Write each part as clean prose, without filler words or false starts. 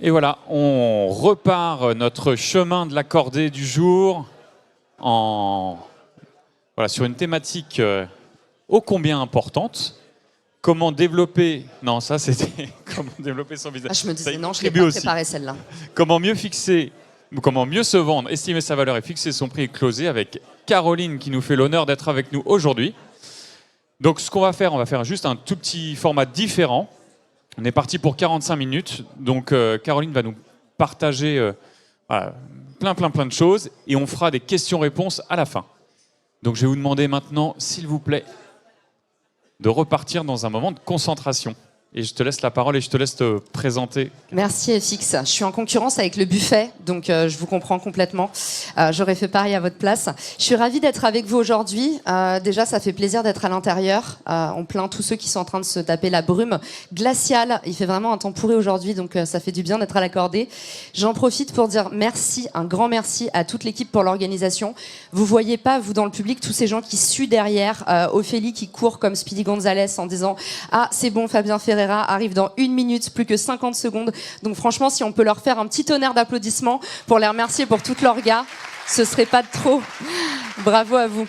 Et voilà, on repart notre chemin de l'accordé du jour sur une thématique ô combien importante. Comment développer... Non, ça c'était... Comment développer son business. Je me disais, non, je ne l'ai pas préparé celle-là. Comment mieux se vendre, estimer sa valeur et fixer son prix et closer avec Caroline qui nous fait l'honneur d'être avec nous aujourd'hui. Donc ce qu'on va faire, on va faire juste un tout petit format différent. On est parti pour 45 minutes. Donc Caroline va nous partager plein de choses et on fera des questions-réponses à la fin. Donc je vais vous demander maintenant, s'il vous plaît, de repartir dans un moment de concentration. Et je te laisse la parole et je te laisse te présenter. Merci FX. Je suis en concurrence avec le buffet, donc je vous comprends complètement. J'aurais fait pareil à votre place. Je suis ravie d'être avec vous aujourd'hui. Déjà, ça fait plaisir d'être à l'intérieur. On plaint tous ceux qui sont en train de se taper la brume glaciale. Il fait vraiment un temps pourri aujourd'hui, donc ça fait du bien d'être à l'accordé. J'en profite pour dire merci, un grand merci à toute l'équipe pour l'organisation. Vous voyez pas, vous dans le public, tous ces gens qui suent derrière. Ophélie qui court comme Speedy Gonzalez en disant « Ah, c'est bon, Fabien Ferreira arrive dans 1 minute, plus que 50 secondes. » Donc franchement, si on peut leur faire un petit tonnerre d'applaudissements pour les remercier pour toute leur gars, ce serait pas de trop. Bravo à vous.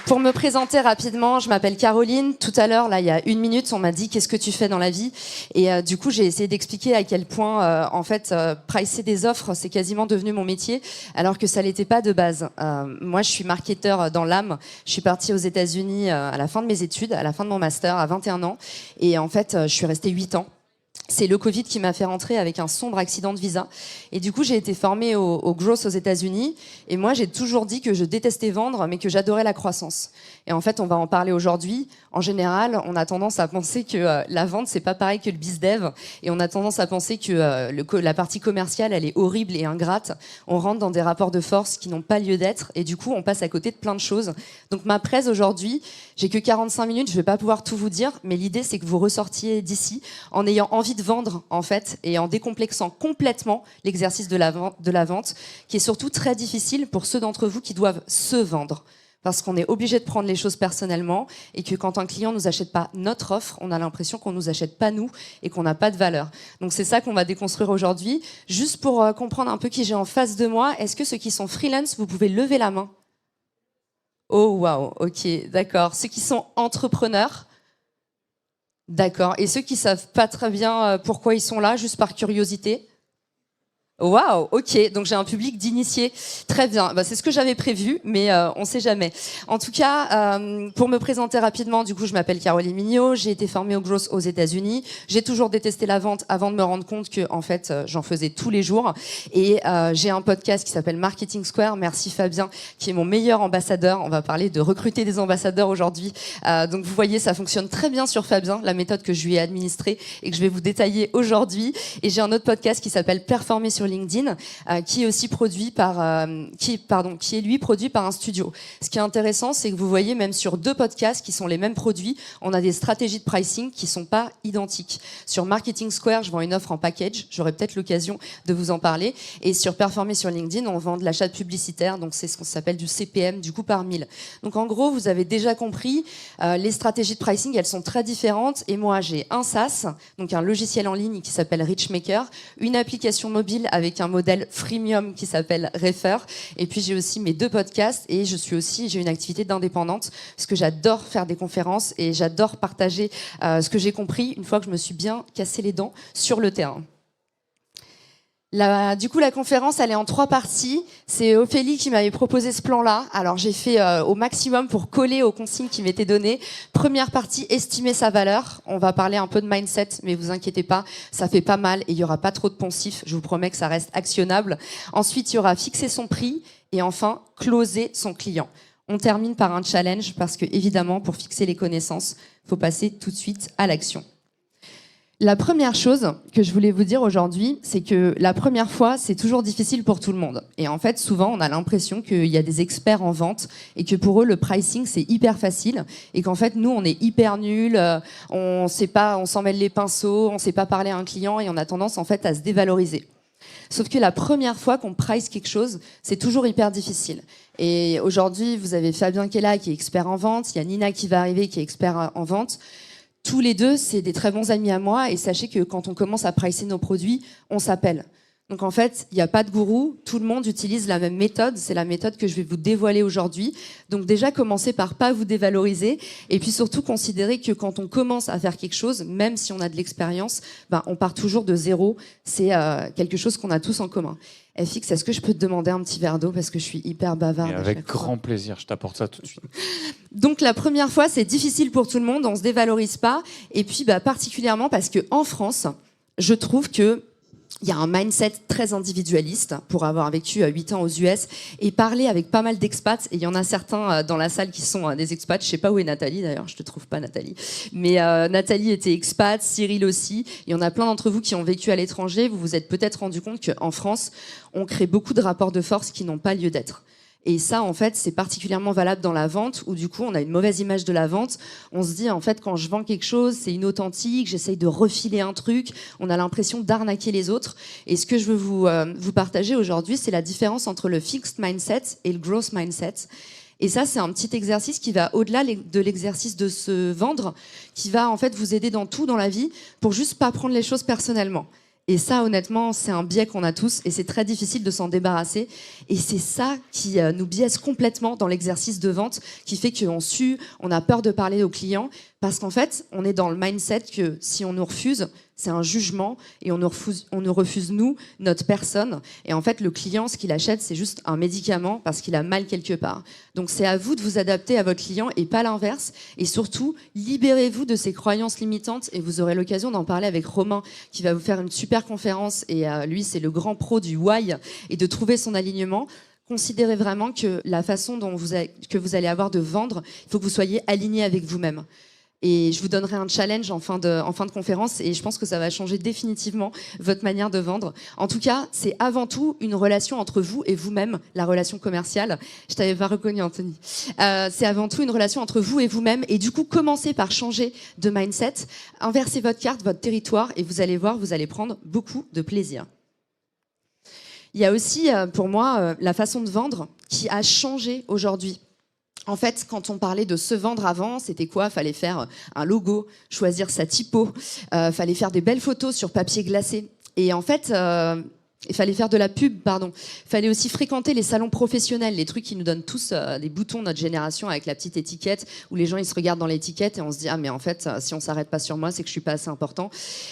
Pour me présenter rapidement, je m'appelle Caroline. Tout à l'heure, là, il y a 1 minute, on m'a dit qu'est-ce que tu fais dans la vie. Et du coup, j'ai essayé d'expliquer à quel point, pricer des offres, c'est quasiment devenu mon métier, alors que ça l'était pas de base. Moi, je suis marketeur dans l'âme. Je suis partie aux États-Unis à la fin de mes études, à la fin de mon master, à 21 ans. Et en fait, je suis restée 8 ans. C'est le Covid qui m'a fait rentrer avec un sombre accident de visa. Et du coup, j'ai été formée au growth aux États-Unis. Et moi, j'ai toujours dit que je détestais vendre, mais que j'adorais la croissance. Et en fait, on va en parler aujourd'hui. En général, on a tendance à penser que la vente, c'est pas pareil que le bizdev. Et on a tendance à penser que la partie commerciale, elle est horrible et ingrate. On rentre dans des rapports de force qui n'ont pas lieu d'être. Et du coup, on passe à côté de plein de choses. Donc, ma presse aujourd'hui, j'ai que 45 minutes. Je vais pas pouvoir tout vous dire. Mais l'idée, c'est que vous ressortiez d'ici en ayant envie de vendre, en fait, et en décomplexant complètement l'exercice de la vente, qui est surtout très difficile pour ceux d'entre vous qui doivent se vendre. Parce qu'on est obligé de prendre les choses personnellement et que quand un client nous achète pas notre offre, on a l'impression qu'on nous achète pas nous et qu'on n'a pas de valeur. Donc c'est ça qu'on va déconstruire aujourd'hui. Juste pour comprendre un peu qui j'ai en face de moi, est-ce que ceux qui sont freelance, vous pouvez lever la main? Oh waouh, ok, d'accord. Ceux qui sont entrepreneurs? D'accord. Et ceux qui savent pas très bien pourquoi ils sont là, juste par curiosité? Waouh, ok, donc j'ai un public d'initiés. Très bien, c'est ce que j'avais prévu, mais on sait jamais. En tout cas, pour me présenter rapidement, du coup, je m'appelle Caroline Mignot, j'ai été formée au growth aux États-Unis. J'ai toujours détesté la vente avant de me rendre compte que, en fait, j'en faisais tous les jours. Et j'ai un podcast qui s'appelle Marketing Square. Merci Fabien, qui est mon meilleur ambassadeur. On va parler de recruter des ambassadeurs aujourd'hui. Donc vous voyez, ça fonctionne très bien sur Fabien, la méthode que je lui ai administrée et que je vais vous détailler aujourd'hui. Et j'ai un autre podcast qui s'appelle Performer sur LinkedIn, qui est aussi produit par, qui est lui produit par un studio. Ce qui est intéressant, c'est que vous voyez même sur 2 podcasts qui sont les mêmes produits, on a des stratégies de pricing qui sont pas identiques. Sur Marketing Square, je vends une offre en package, j'aurai peut-être l'occasion de vous en parler. Et sur Performer sur LinkedIn, on vend de l'achat publicitaire, donc c'est ce qu'on s'appelle du CPM, du coût par 1000. Donc en gros, vous avez déjà compris, les stratégies de pricing, elles sont très différentes. Et moi, j'ai un SaaS, donc un logiciel en ligne qui s'appelle Richmaker, une application mobile avec un modèle freemium qui s'appelle Refer. Et puis j'ai aussi mes 2 podcasts et j'ai une activité d'indépendante parce que j'adore faire des conférences et j'adore partager ce que j'ai compris une fois que je me suis bien cassé les dents sur le terrain. Du coup, la conférence, elle est en 3 parties. C'est Ophélie qui m'avait proposé ce plan-là. Alors, j'ai fait au maximum pour coller aux consignes qui m'étaient données. Première partie, estimer sa valeur. On va parler un peu de mindset, mais vous inquiétez pas, ça fait pas mal et il y aura pas trop de poncifs. Je vous promets que ça reste actionnable. Ensuite, il y aura fixer son prix et enfin, closer son client. On termine par un challenge parce que, évidemment, pour fixer les connaissances, il faut passer tout de suite à l'action. La première chose que je voulais vous dire aujourd'hui, c'est que la première fois, c'est toujours difficile pour tout le monde. Et en fait, souvent, on a l'impression qu'il y a des experts en vente et que pour eux, le pricing, c'est hyper facile et qu'en fait, nous, on est hyper nuls, on sait pas, on s'en mêle les pinceaux, on sait pas parler à un client et on a tendance, en fait, à se dévaloriser. Sauf que la première fois qu'on price quelque chose, c'est toujours hyper difficile. Et aujourd'hui, vous avez Fabien qui est là, qui est expert en vente, il y a Nina qui va arriver, qui est expert en vente. tous les deux, c'est des très bons amis à moi et sachez que quand on commence à pricer nos produits, on s'appelle. Donc en fait, il n'y a pas de gourou, tout le monde utilise la même méthode, c'est la méthode que je vais vous dévoiler aujourd'hui. Donc déjà, commencez par pas vous dévaloriser et puis surtout considérez que quand on commence à faire quelque chose, même si on a de l'expérience, on part toujours de zéro, c'est quelque chose qu'on a tous en commun. FX, est-ce que je peux te demander un petit verre d'eau parce que je suis hyper bavarde. Et avec grand plaisir, je t'apporte ça tout de suite. Donc la première fois, c'est difficile pour tout le monde, on se dévalorise pas et puis particulièrement parce que en France, je trouve que il y a un mindset très individualiste pour avoir vécu 8 ans aux US et parler avec pas mal d'expats. Et il y en a certains dans la salle qui sont des expats. Je sais pas où est Nathalie d'ailleurs, je te trouve pas Nathalie. Mais Nathalie était expat, Cyril aussi. Il y en a plein d'entre vous qui ont vécu à l'étranger. Vous vous êtes peut-être rendu compte qu'en France, on crée beaucoup de rapports de force qui n'ont pas lieu d'être. Et ça, en fait, c'est particulièrement valable dans la vente, où du coup, on a une mauvaise image de la vente. On se dit, en fait, quand je vends quelque chose, c'est inauthentique, j'essaye de refiler un truc, on a l'impression d'arnaquer les autres. Et ce que je veux vous partager aujourd'hui, c'est la différence entre le fixed mindset et le growth mindset. Et ça, c'est un petit exercice qui va au-delà de l'exercice de se vendre, qui va en fait vous aider dans tout dans la vie, pour juste pas prendre les choses personnellement. Et ça, honnêtement, c'est un biais qu'on a tous et c'est très difficile de s'en débarrasser. Et c'est ça qui nous biaise complètement dans l'exercice de vente, qui fait qu'on sue, on a peur de parler aux clients, parce qu'en fait, on est dans le mindset que si on nous refuse, c'est un jugement et on nous refuse, nous, notre personne. Et en fait, le client, ce qu'il achète, c'est juste un médicament parce qu'il a mal quelque part. Donc c'est à vous de vous adapter à votre client et pas l'inverse. Et surtout, libérez-vous de ces croyances limitantes et vous aurez l'occasion d'en parler avec Romain qui va vous faire une super conférence. Et lui, c'est le grand pro du why et de trouver son alignement. Considérez vraiment que la façon que vous allez avoir de vendre, il faut que vous soyez aligné avec vous-même. Et je vous donnerai un challenge en fin de conférence et je pense que ça va changer définitivement votre manière de vendre. En tout cas, c'est avant tout une relation entre vous et vous-même, la relation commerciale. Je t'avais pas reconnu, Anthony. C'est avant tout une relation entre vous et vous-même. Et du coup, commencez par changer de mindset, inversez votre carte, votre territoire et vous allez voir, vous allez prendre beaucoup de plaisir. Il y a aussi, pour moi, la façon de vendre qui a changé aujourd'hui. En fait, quand on parlait de se vendre avant, c'était quoi? Fallait faire un logo, choisir sa typo, fallait faire des belles photos sur papier glacé. Et en fait, il fallait faire de la pub, pardon. Il fallait aussi fréquenter les salons professionnels, les trucs qui nous donnent tous des boutons, notre génération, avec la petite étiquette, où les gens ils se regardent dans l'étiquette et on se dit ah mais en fait si on s'arrête pas sur moi, c'est que je suis pas assez important.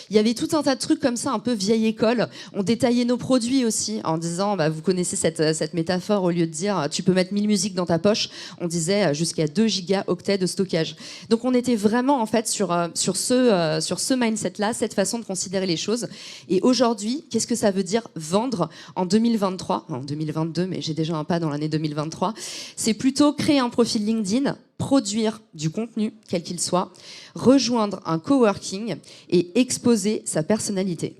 Il y avait tout un tas de trucs comme ça, un peu vieille école. On détaillait nos produits aussi en disant vous connaissez cette métaphore, au lieu de dire tu peux mettre 1000 musiques dans ta poche, on disait jusqu'à 2 gigaoctets de stockage. Donc on était vraiment en fait sur ce mindset-là, cette façon de considérer les choses. Et aujourd'hui, qu'est-ce que ça veut dire vendre en 2023, en 2022, mais j'ai déjà un pas dans l'année 2023, c'est plutôt créer un profil LinkedIn, produire du contenu, quel qu'il soit, rejoindre un coworking et exposer sa personnalité.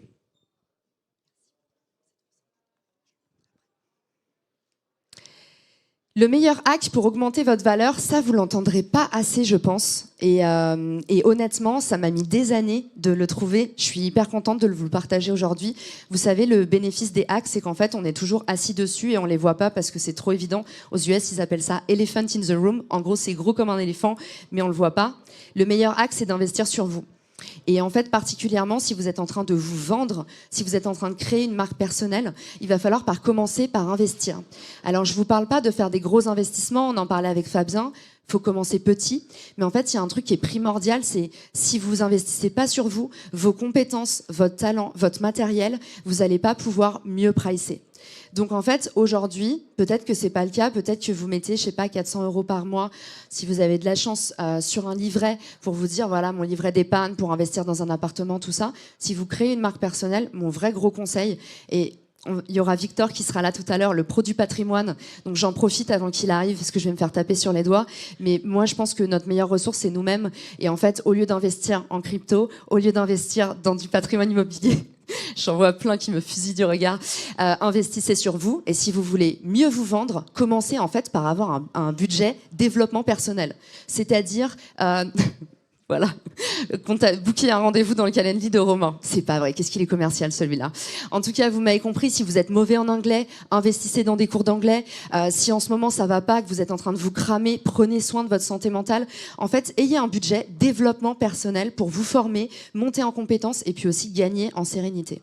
Le meilleur hack pour augmenter votre valeur, ça vous l'entendrez pas assez, je pense. Et honnêtement, ça m'a mis des années de le trouver. Je suis hyper contente de vous le partager aujourd'hui. Vous savez, le bénéfice des hacks, c'est qu'en fait, on est toujours assis dessus et on les voit pas parce que c'est trop évident. Aux US, ils appellent ça elephant in the room. En gros, c'est gros comme un éléphant, mais on le voit pas. Le meilleur hack, c'est d'investir sur vous. Et en fait, particulièrement, si vous êtes en train de vous vendre, si vous êtes en train de créer une marque personnelle, il va falloir commencer par investir. Alors, je vous parle pas de faire des gros investissements, on en parlait avec Fabien, il faut commencer petit. Mais en fait, il y a un truc qui est primordial, c'est si vous investissez pas sur vous, vos compétences, votre talent, votre matériel, vous n'allez pas pouvoir mieux pricer. Donc en fait, aujourd'hui, peut-être que c'est pas le cas, peut-être que vous mettez, je sais pas, 400 € par mois, si vous avez de la chance, sur un livret, pour vous dire, voilà, mon livret d'épargne pour investir dans un appartement, tout ça. Si vous créez une marque personnelle, mon vrai gros conseil, et il y aura Victor qui sera là tout à l'heure, le pro du patrimoine. Donc j'en profite avant qu'il arrive parce que je vais me faire taper sur les doigts. Mais moi, je pense que notre meilleure ressource, c'est nous-mêmes. Et en fait, au lieu d'investir en crypto, au lieu d'investir dans du patrimoine immobilier, j'en vois plein qui me fusillent du regard, investissez sur vous. Et si vous voulez mieux vous vendre, commencez en fait par avoir un budget développement personnel. C'est-à-dire... Voilà. Booker un rendez-vous dans le calendrier de Romain. C'est pas vrai. Qu'est-ce qu'il est commercial, celui-là. En tout cas, vous m'avez compris. Si vous êtes mauvais en anglais, investissez dans des cours d'anglais. Si en ce moment ça va pas, que vous êtes en train de vous cramer, prenez soin de votre santé mentale. En fait, ayez un budget développement personnel pour vous former, monter en compétences et puis aussi gagner en sérénité.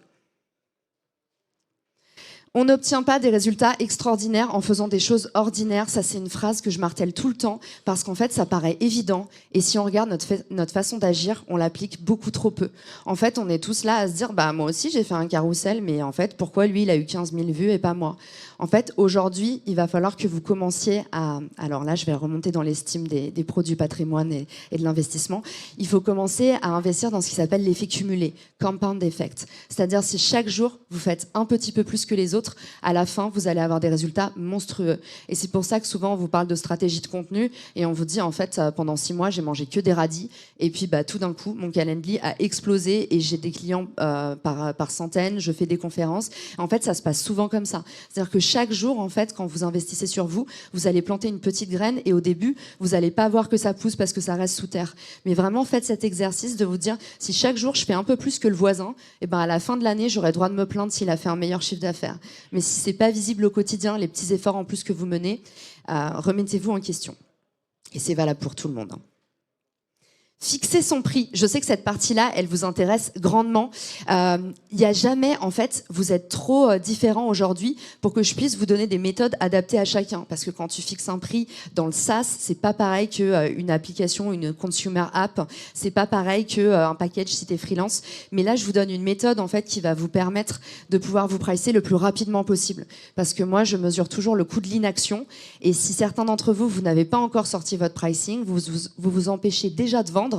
On n'obtient pas des résultats extraordinaires en faisant des choses ordinaires. Ça, c'est une phrase que je martèle tout le temps parce qu'en fait, ça paraît évident. Et si on regarde notre façon d'agir, on l'applique beaucoup trop peu. En fait, on est tous là à se dire, bah, moi aussi, j'ai fait un carrousel, mais en fait, pourquoi lui, il a eu 15 000 vues et pas moi? En fait, aujourd'hui, il va falloir que vous commenciez à... Alors là, je vais remonter dans l'estime des pros du patrimoine et de l'investissement. Il faut commencer à investir dans ce qui s'appelle l'effet cumulé, compound effect. C'est-à-dire, si chaque jour, vous faites un petit peu plus que les autres, à la fin, vous allez avoir des résultats monstrueux. Et c'est pour ça que souvent, on vous parle de stratégie de contenu et on vous dit, en fait, pendant 6 mois, j'ai mangé que des radis. Et puis, bah, tout d'un coup, mon Calendly a explosé et j'ai des clients par centaines, je fais des conférences. En fait, ça se passe souvent comme ça. C'est-à-dire que chaque jour, en fait, quand vous investissez sur vous, vous allez planter une petite graine et au début, vous n'allez pas voir que ça pousse parce que ça reste sous terre. Mais vraiment, faites cet exercice de vous dire, si chaque jour, je fais un peu plus que le voisin, et ben à la fin de l'année, j'aurai le droit de me plaindre s'il a fait un meilleur chiffre d'affaires. Mais si c'est pas visible au quotidien, les petits efforts en plus que vous menez, remettez-vous en question. Et c'est valable pour tout le monde. Fixer son prix. Je sais que cette partie-là, elle vous intéresse grandement. Il n'y a jamais, en fait, vous êtes trop différents aujourd'hui pour que je puisse vous donner des méthodes adaptées à chacun. Parce que quand tu fixes un prix dans le SaaS, c'est pas pareil qu'une application, une consumer app. C'est pas pareil qu'un package si t'es freelance. Mais là, je vous donne une méthode, en fait, qui va vous permettre de pouvoir vous pricer le plus rapidement possible. Parce que moi, je mesure toujours le coût de l'inaction. Et si certains d'entre vous, vous n'avez pas encore sorti votre pricing, vous empêchez déjà de vendre.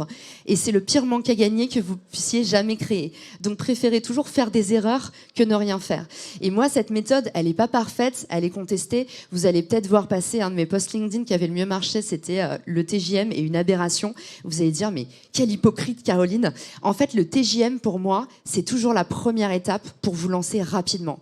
Et c'est le pire manque à gagner que vous puissiez jamais créer. Donc préférez toujours faire des erreurs que ne rien faire. Et moi, cette méthode, elle n'est pas parfaite, elle est contestée. Vous allez peut-être voir passer un de mes posts LinkedIn qui avait le mieux marché, c'était le TJM et une aberration. Vous allez dire, mais quelle hypocrite, Caroline. En fait, le TJM, pour moi, c'est toujours la première étape pour vous lancer rapidement.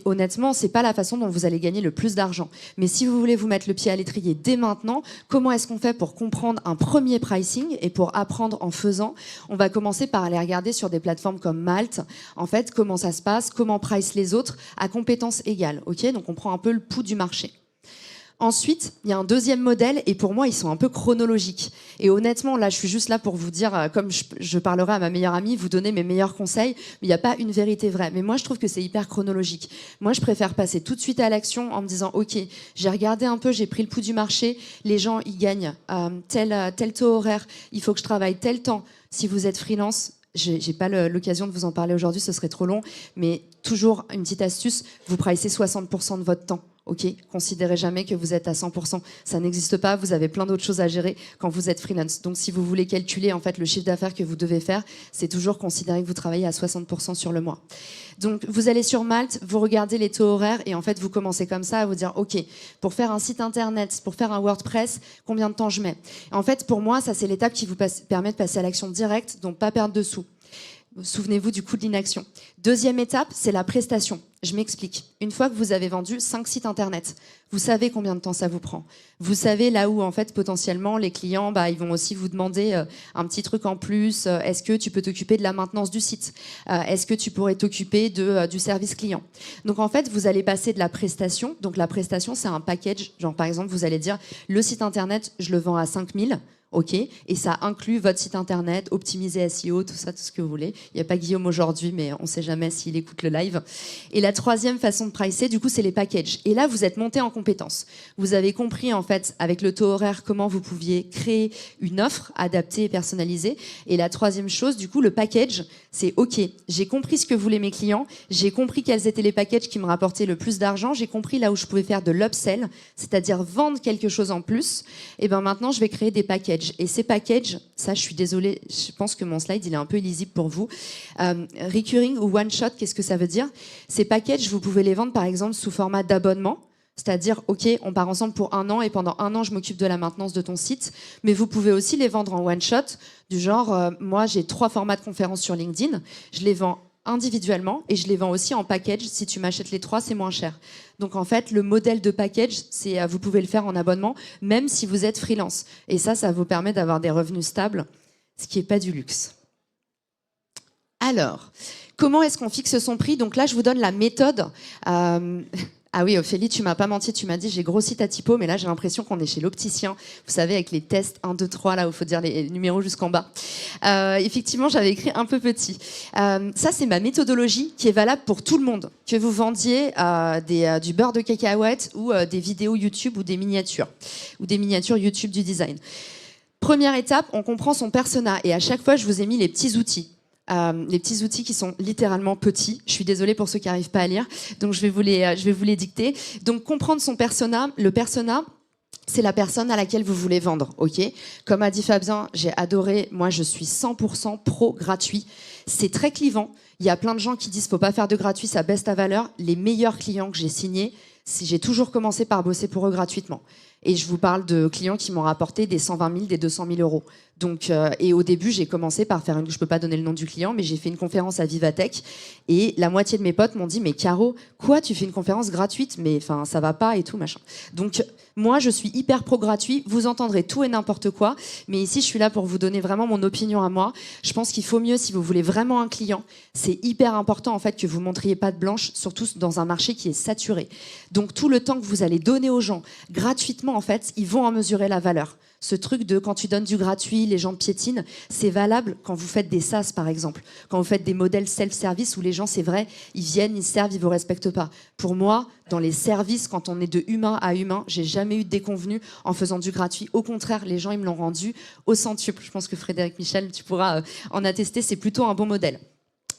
Honnêtement, c'est pas la façon dont vous allez gagner le plus d'argent. Mais si vous voulez vous mettre le pied à l'étrier dès maintenant, comment est-ce qu'on fait pour comprendre un premier pricing et pour apprendre en faisant? On va commencer par aller regarder sur des plateformes comme Malte, en fait, comment ça se passe, comment price les autres à compétences égales. Ok, donc on prend un peu le pouls du marché. Ensuite, il y a un deuxième modèle et pour moi, ils sont un peu chronologiques. Et honnêtement, là, je suis juste là pour vous dire, comme je parlerai à ma meilleure amie, vous donner mes meilleurs conseils, mais il n'y a pas une vérité vraie. Mais moi, je trouve que c'est hyper chronologique. Moi, je préfère passer tout de suite à l'action en me disant, OK, j'ai regardé un peu, j'ai pris le pouls du marché, les gens, ils gagnent tel taux horaire, il faut que je travaille tel temps. Si vous êtes freelance, j'ai pas l'occasion de vous en parler aujourd'hui, ce serait trop long, mais toujours une petite astuce, vous pricez 60% de votre temps. Ok, considérez jamais que vous êtes à 100%. Ça n'existe pas. Vous avez plein d'autres choses à gérer quand vous êtes freelance. Donc, si vous voulez calculer en fait le chiffre d'affaires que vous devez faire, c'est toujours considérer que vous travaillez à 60% sur le mois. Donc, vous allez sur Malte, vous regardez les taux horaires et en fait, vous commencez comme ça à vous dire, ok, pour faire un site internet, pour faire un WordPress, combien de temps je mets? En fait, pour moi, ça c'est l'étape qui vous permet de passer à l'action directe, donc pas perdre de sous. Souvenez-vous du coût de l'inaction. Deuxième étape, c'est la prestation. Je m'explique. Une fois que vous avez vendu 5 sites internet, vous savez combien de temps ça vous prend. Vous savez là où, en fait, potentiellement, les clients, ils vont aussi vous demander un petit truc en plus. Est-ce que tu peux t'occuper de la maintenance du site? Est-ce que tu pourrais t'occuper du service client? Donc, en fait, vous allez passer de la prestation. Donc, la prestation, c'est un package. Genre, par exemple, vous allez dire, le site internet, je le vends à 5 000. Ok, et ça inclut votre site internet, optimiser SEO, tout ça, tout ce que vous voulez. Il n'y a pas Guillaume aujourd'hui, mais on ne sait jamais s'il écoute le live. Et la troisième façon de pricer, du coup, c'est les packages. Et là, vous êtes monté en compétences. Vous avez compris, en fait, avec le taux horaire, comment vous pouviez créer une offre adaptée et personnalisée. Et la troisième chose, du coup, le package, c'est ok, j'ai compris ce que voulaient mes clients, j'ai compris quels étaient les packages qui me rapportaient le plus d'argent, j'ai compris là où je pouvais faire de l'upsell, c'est-à-dire vendre quelque chose en plus. Et ben maintenant, je vais créer des packages. Et ces packages, ça je suis désolée, je pense que mon slide il est un peu illisible pour vous. Recurring ou one shot, qu'est-ce que ça veut dire? Ces packages, vous pouvez les vendre par exemple sous format d'abonnement. C'est-à-dire, OK, on part ensemble pour 1 an et pendant 1 an, je m'occupe de la maintenance de ton site. Mais vous pouvez aussi les vendre en one shot, du genre, moi j'ai 3 formats de conférences sur LinkedIn, je les vends individuellement et je les vends aussi en package. Si tu m'achètes les 3, c'est moins cher. Donc en fait, le modèle de package, c'est vous pouvez le faire en abonnement, même si vous êtes freelance. Et ça vous permet d'avoir des revenus stables. ce qui n'est pas du luxe. Alors, comment est-ce qu'on fixe son prix? Donc là, je vous donne la méthode. Ah oui, Ophélie, tu m'as pas menti, tu m'as dit j'ai grossi ta typo, mais là j'ai l'impression qu'on est chez l'opticien. Vous savez, avec les tests 1, 2, 3, là où il faut dire les numéros jusqu'en bas. Effectivement, j'avais écrit un peu petit. Ça, c'est ma méthodologie qui est valable pour tout le monde. Que vous vendiez du beurre de cacahuète ou des vidéos YouTube ou des miniatures YouTube du design. Première étape, on comprend son persona. Et à chaque fois, je vous ai mis les petits outils. Les petits outils qui sont littéralement petits. Je suis désolée pour ceux qui n'arrivent pas à lire, donc je vais vous les dicter. Donc comprendre son persona, le persona, c'est la personne à laquelle vous voulez vendre, ok? Comme a dit Fabien, j'ai adoré, moi je suis 100% pro gratuit. C'est très clivant, il y a plein de gens qui disent faut pas faire de gratuit, ça baisse ta valeur. Les meilleurs clients que j'ai signés, j'ai toujours commencé par bosser pour eux gratuitement. Et je vous parle de clients qui m'ont rapporté des 120 000, des 200 000 euros. Donc, et au début, j'ai commencé par faire je peux pas donner le nom du client, mais j'ai fait une conférence à Vivatech. Et la moitié de mes potes m'ont dit, mais Caro, quoi, tu fais une conférence gratuite? Mais enfin, ça va pas et tout, machin. Donc, moi, je suis hyper pro gratuit. Vous entendrez tout et n'importe quoi. Mais ici, je suis là pour vous donner vraiment mon opinion à moi. Je pense qu'il faut mieux, si vous voulez vraiment un client, c'est hyper important, en fait, que vous montriez patte blanche, surtout dans un marché qui est saturé. Donc, tout le temps que vous allez donner aux gens gratuitement, en fait, ils vont en mesurer la valeur. Ce truc de quand tu donnes du gratuit, les gens piétinent, c'est valable quand vous faites des SaaS par exemple, quand vous faites des modèles self-service où les gens, c'est vrai, ils viennent, ils servent, ils vous respectent pas. Pour moi, dans les services, quand on est de humain à humain, j'ai jamais eu de déconvenu en faisant du gratuit. Au contraire, les gens, ils me l'ont rendu au centuple. Je pense que Frédéric Michel, tu pourras en attester, c'est plutôt un bon modèle.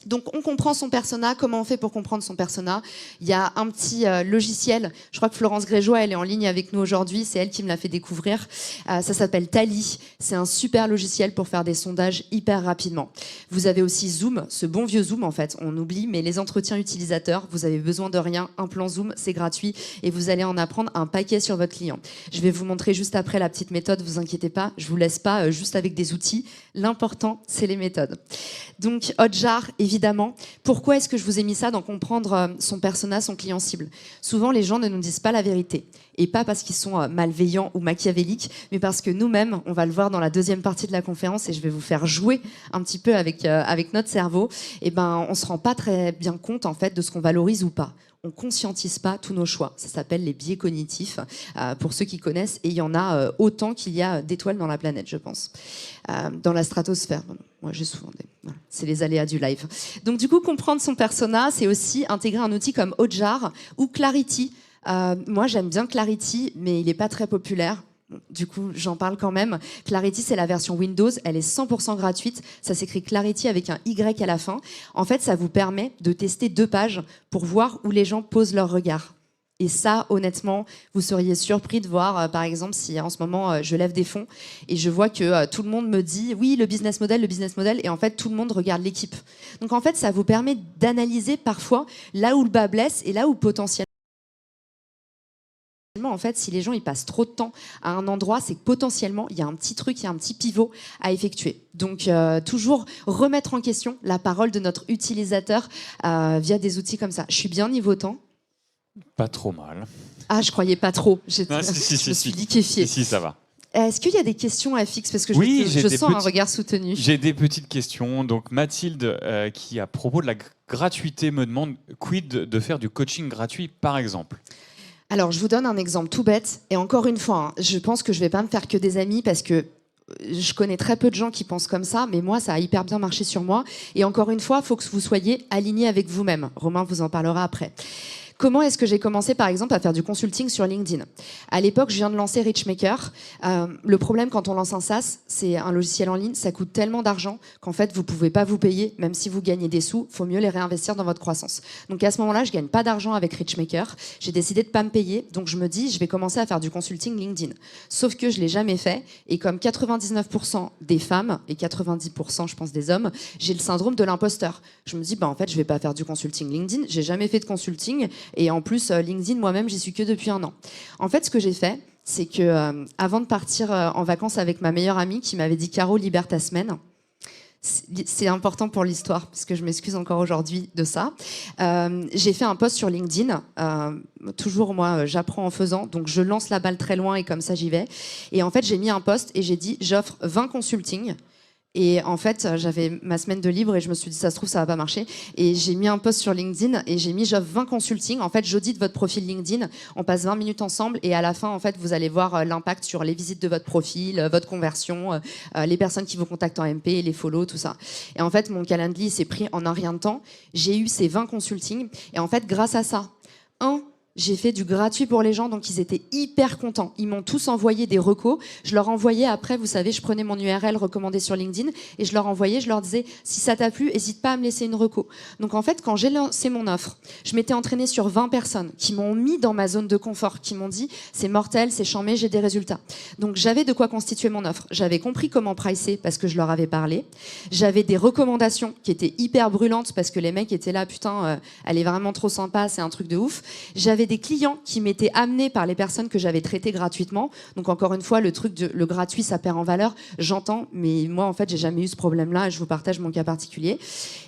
Donc on comprend son persona. Comment on fait pour comprendre son persona? Il y a un petit logiciel, je crois que Florence Grégeois, elle est en ligne avec nous aujourd'hui, c'est elle qui me l'a fait découvrir. Ça s'appelle Tally, c'est un super logiciel pour faire des sondages hyper rapidement. Vous avez aussi Zoom, ce bon vieux Zoom en fait, on oublie, mais les entretiens utilisateurs, vous avez besoin de rien, un plan Zoom, c'est gratuit et vous allez en apprendre un paquet sur votre client. Je vais vous montrer juste après la petite méthode, vous inquiétez pas, je vous laisse pas juste avec des outils, l'important c'est les méthodes. Donc Hotjar, évidemment. Pourquoi est-ce que je vous ai mis ça dans comprendre son persona, son client cible? Souvent, les gens ne nous disent pas la vérité. Et pas parce qu'ils sont malveillants ou machiavéliques, mais parce que nous-mêmes, on va le voir dans la deuxième partie de la conférence, et je vais vous faire jouer un petit peu avec notre cerveau, et ben, on se rend pas très bien compte en fait de ce qu'on valorise ou pas. On conscientise pas tous nos choix. Ça s'appelle les biais cognitifs, pour ceux qui connaissent, et il y en a autant qu'il y a d'étoiles dans la planète, je pense. Dans la stratosphère. Bon, moi, j'ai souvent voilà, c'est les aléas du live. Donc, du coup, comprendre son persona, c'est aussi intégrer un outil comme Hotjar ou Clarity. Moi, j'aime bien Clarity, mais il n'est pas très populaire. Du coup, j'en parle quand même. Clarity, c'est la version Windows. Elle est 100% gratuite. Ça s'écrit Clarity avec un Y à la fin. En fait, ça vous permet de tester 2 pages pour voir où les gens posent leur regard. Et ça, honnêtement, vous seriez surpris de voir, par exemple, si en ce moment, je lève des fonds et je vois que tout le monde me dit « oui, le business model », et en fait, tout le monde regarde l'équipe. Donc, en fait, ça vous permet d'analyser parfois là où le bas blesse et là où potentiellement, en fait, si les gens ils passent trop de temps à un endroit, c'est que potentiellement, il y a un petit truc, il y a un petit pivot à effectuer. Donc, toujours remettre en question la parole de notre utilisateur via des outils comme ça. Je suis bien niveau temps. Pas trop mal. Ah, je croyais pas trop. Je me suis liquéfiée. Si, ça va. Est-ce qu'il y a des questions à FX? Parce que oui, je sens un regard soutenu. J'ai des petites questions. Donc Mathilde, qui à propos de la gratuité me demande quid de faire du coaching gratuit, par exemple? Alors, je vous donne un exemple tout bête. Et encore une fois, je pense que je vais pas me faire que des amis parce que je connais très peu de gens qui pensent comme ça, mais moi, ça a hyper bien marché sur moi. Et encore une fois, il faut que vous soyez aligné avec vous-même. Romain vous en parlera après. Comment est-ce que j'ai commencé, par exemple, à faire du consulting sur LinkedIn? À l'époque, je viens de lancer Richmaker. Le problème, quand on lance un SaaS, c'est un logiciel en ligne, ça coûte tellement d'argent qu'en fait, vous pouvez pas vous payer, même si vous gagnez des sous, faut mieux les réinvestir dans votre croissance. Donc à ce moment-là, je gagne pas d'argent avec Richmaker. J'ai décidé de pas me payer, donc je me dis, je vais commencer à faire du consulting LinkedIn. Sauf que je l'ai jamais fait, et comme 99% des femmes et 90%, je pense, des hommes, j'ai le syndrome de l'imposteur. Je me dis, en fait, je vais pas faire du consulting LinkedIn. J'ai jamais fait de consulting. Et en plus, LinkedIn, moi-même, j'y suis que depuis 1 an. En fait, ce que j'ai fait, c'est que avant de partir en vacances avec ma meilleure amie qui m'avait dit « Caro, libère ta semaine », c'est important pour l'histoire, parce que je m'excuse encore aujourd'hui de ça. J'ai fait un post sur LinkedIn. Toujours, moi, j'apprends en faisant. Donc, je lance la balle très loin et comme ça, j'y vais. Et en fait, j'ai mis un post et j'ai dit « J'offre 20 consultings. Et en fait, j'avais ma semaine de libre et je me suis dit, ça se trouve, ça va pas marcher. Et j'ai mis un post sur LinkedIn et j'ai mis j'offre 20 consulting. En fait, j'audite votre profil LinkedIn. On passe 20 minutes ensemble et à la fin, en fait, vous allez voir l'impact sur les visites de votre profil, votre conversion, les personnes qui vous contactent en MP, les follow, tout ça. Et en fait, mon calendrier s'est pris en un rien de temps. J'ai eu ces 20 consulting. Et en fait, grâce à ça, j'ai fait du gratuit pour les gens, donc ils étaient hyper contents. Ils m'ont tous envoyé des recos. Je leur envoyais après, vous savez, je prenais mon URL recommandé sur LinkedIn et je leur envoyais, je leur disais, si ça t'a plu, n'hésite pas à me laisser une reco. Donc en fait, quand j'ai lancé mon offre, je m'étais entraînée sur 20 personnes qui m'ont mis dans ma zone de confort, qui m'ont dit, c'est mortel, c'est chambé, j'ai des résultats. Donc j'avais de quoi constituer mon offre. J'avais compris comment pricer parce que je leur avais parlé. J'avais des recommandations qui étaient hyper brûlantes parce que les mecs étaient là, putain, elle est vraiment trop sympa, c'est un truc de ouf. J'avais des clients qui m'étaient amenés par les personnes que j'avais traitées gratuitement. Donc encore une fois, le truc de le gratuit, ça perd en valeur. J'entends, mais moi en fait, j'ai jamais eu ce problème-là et je vous partage mon cas particulier.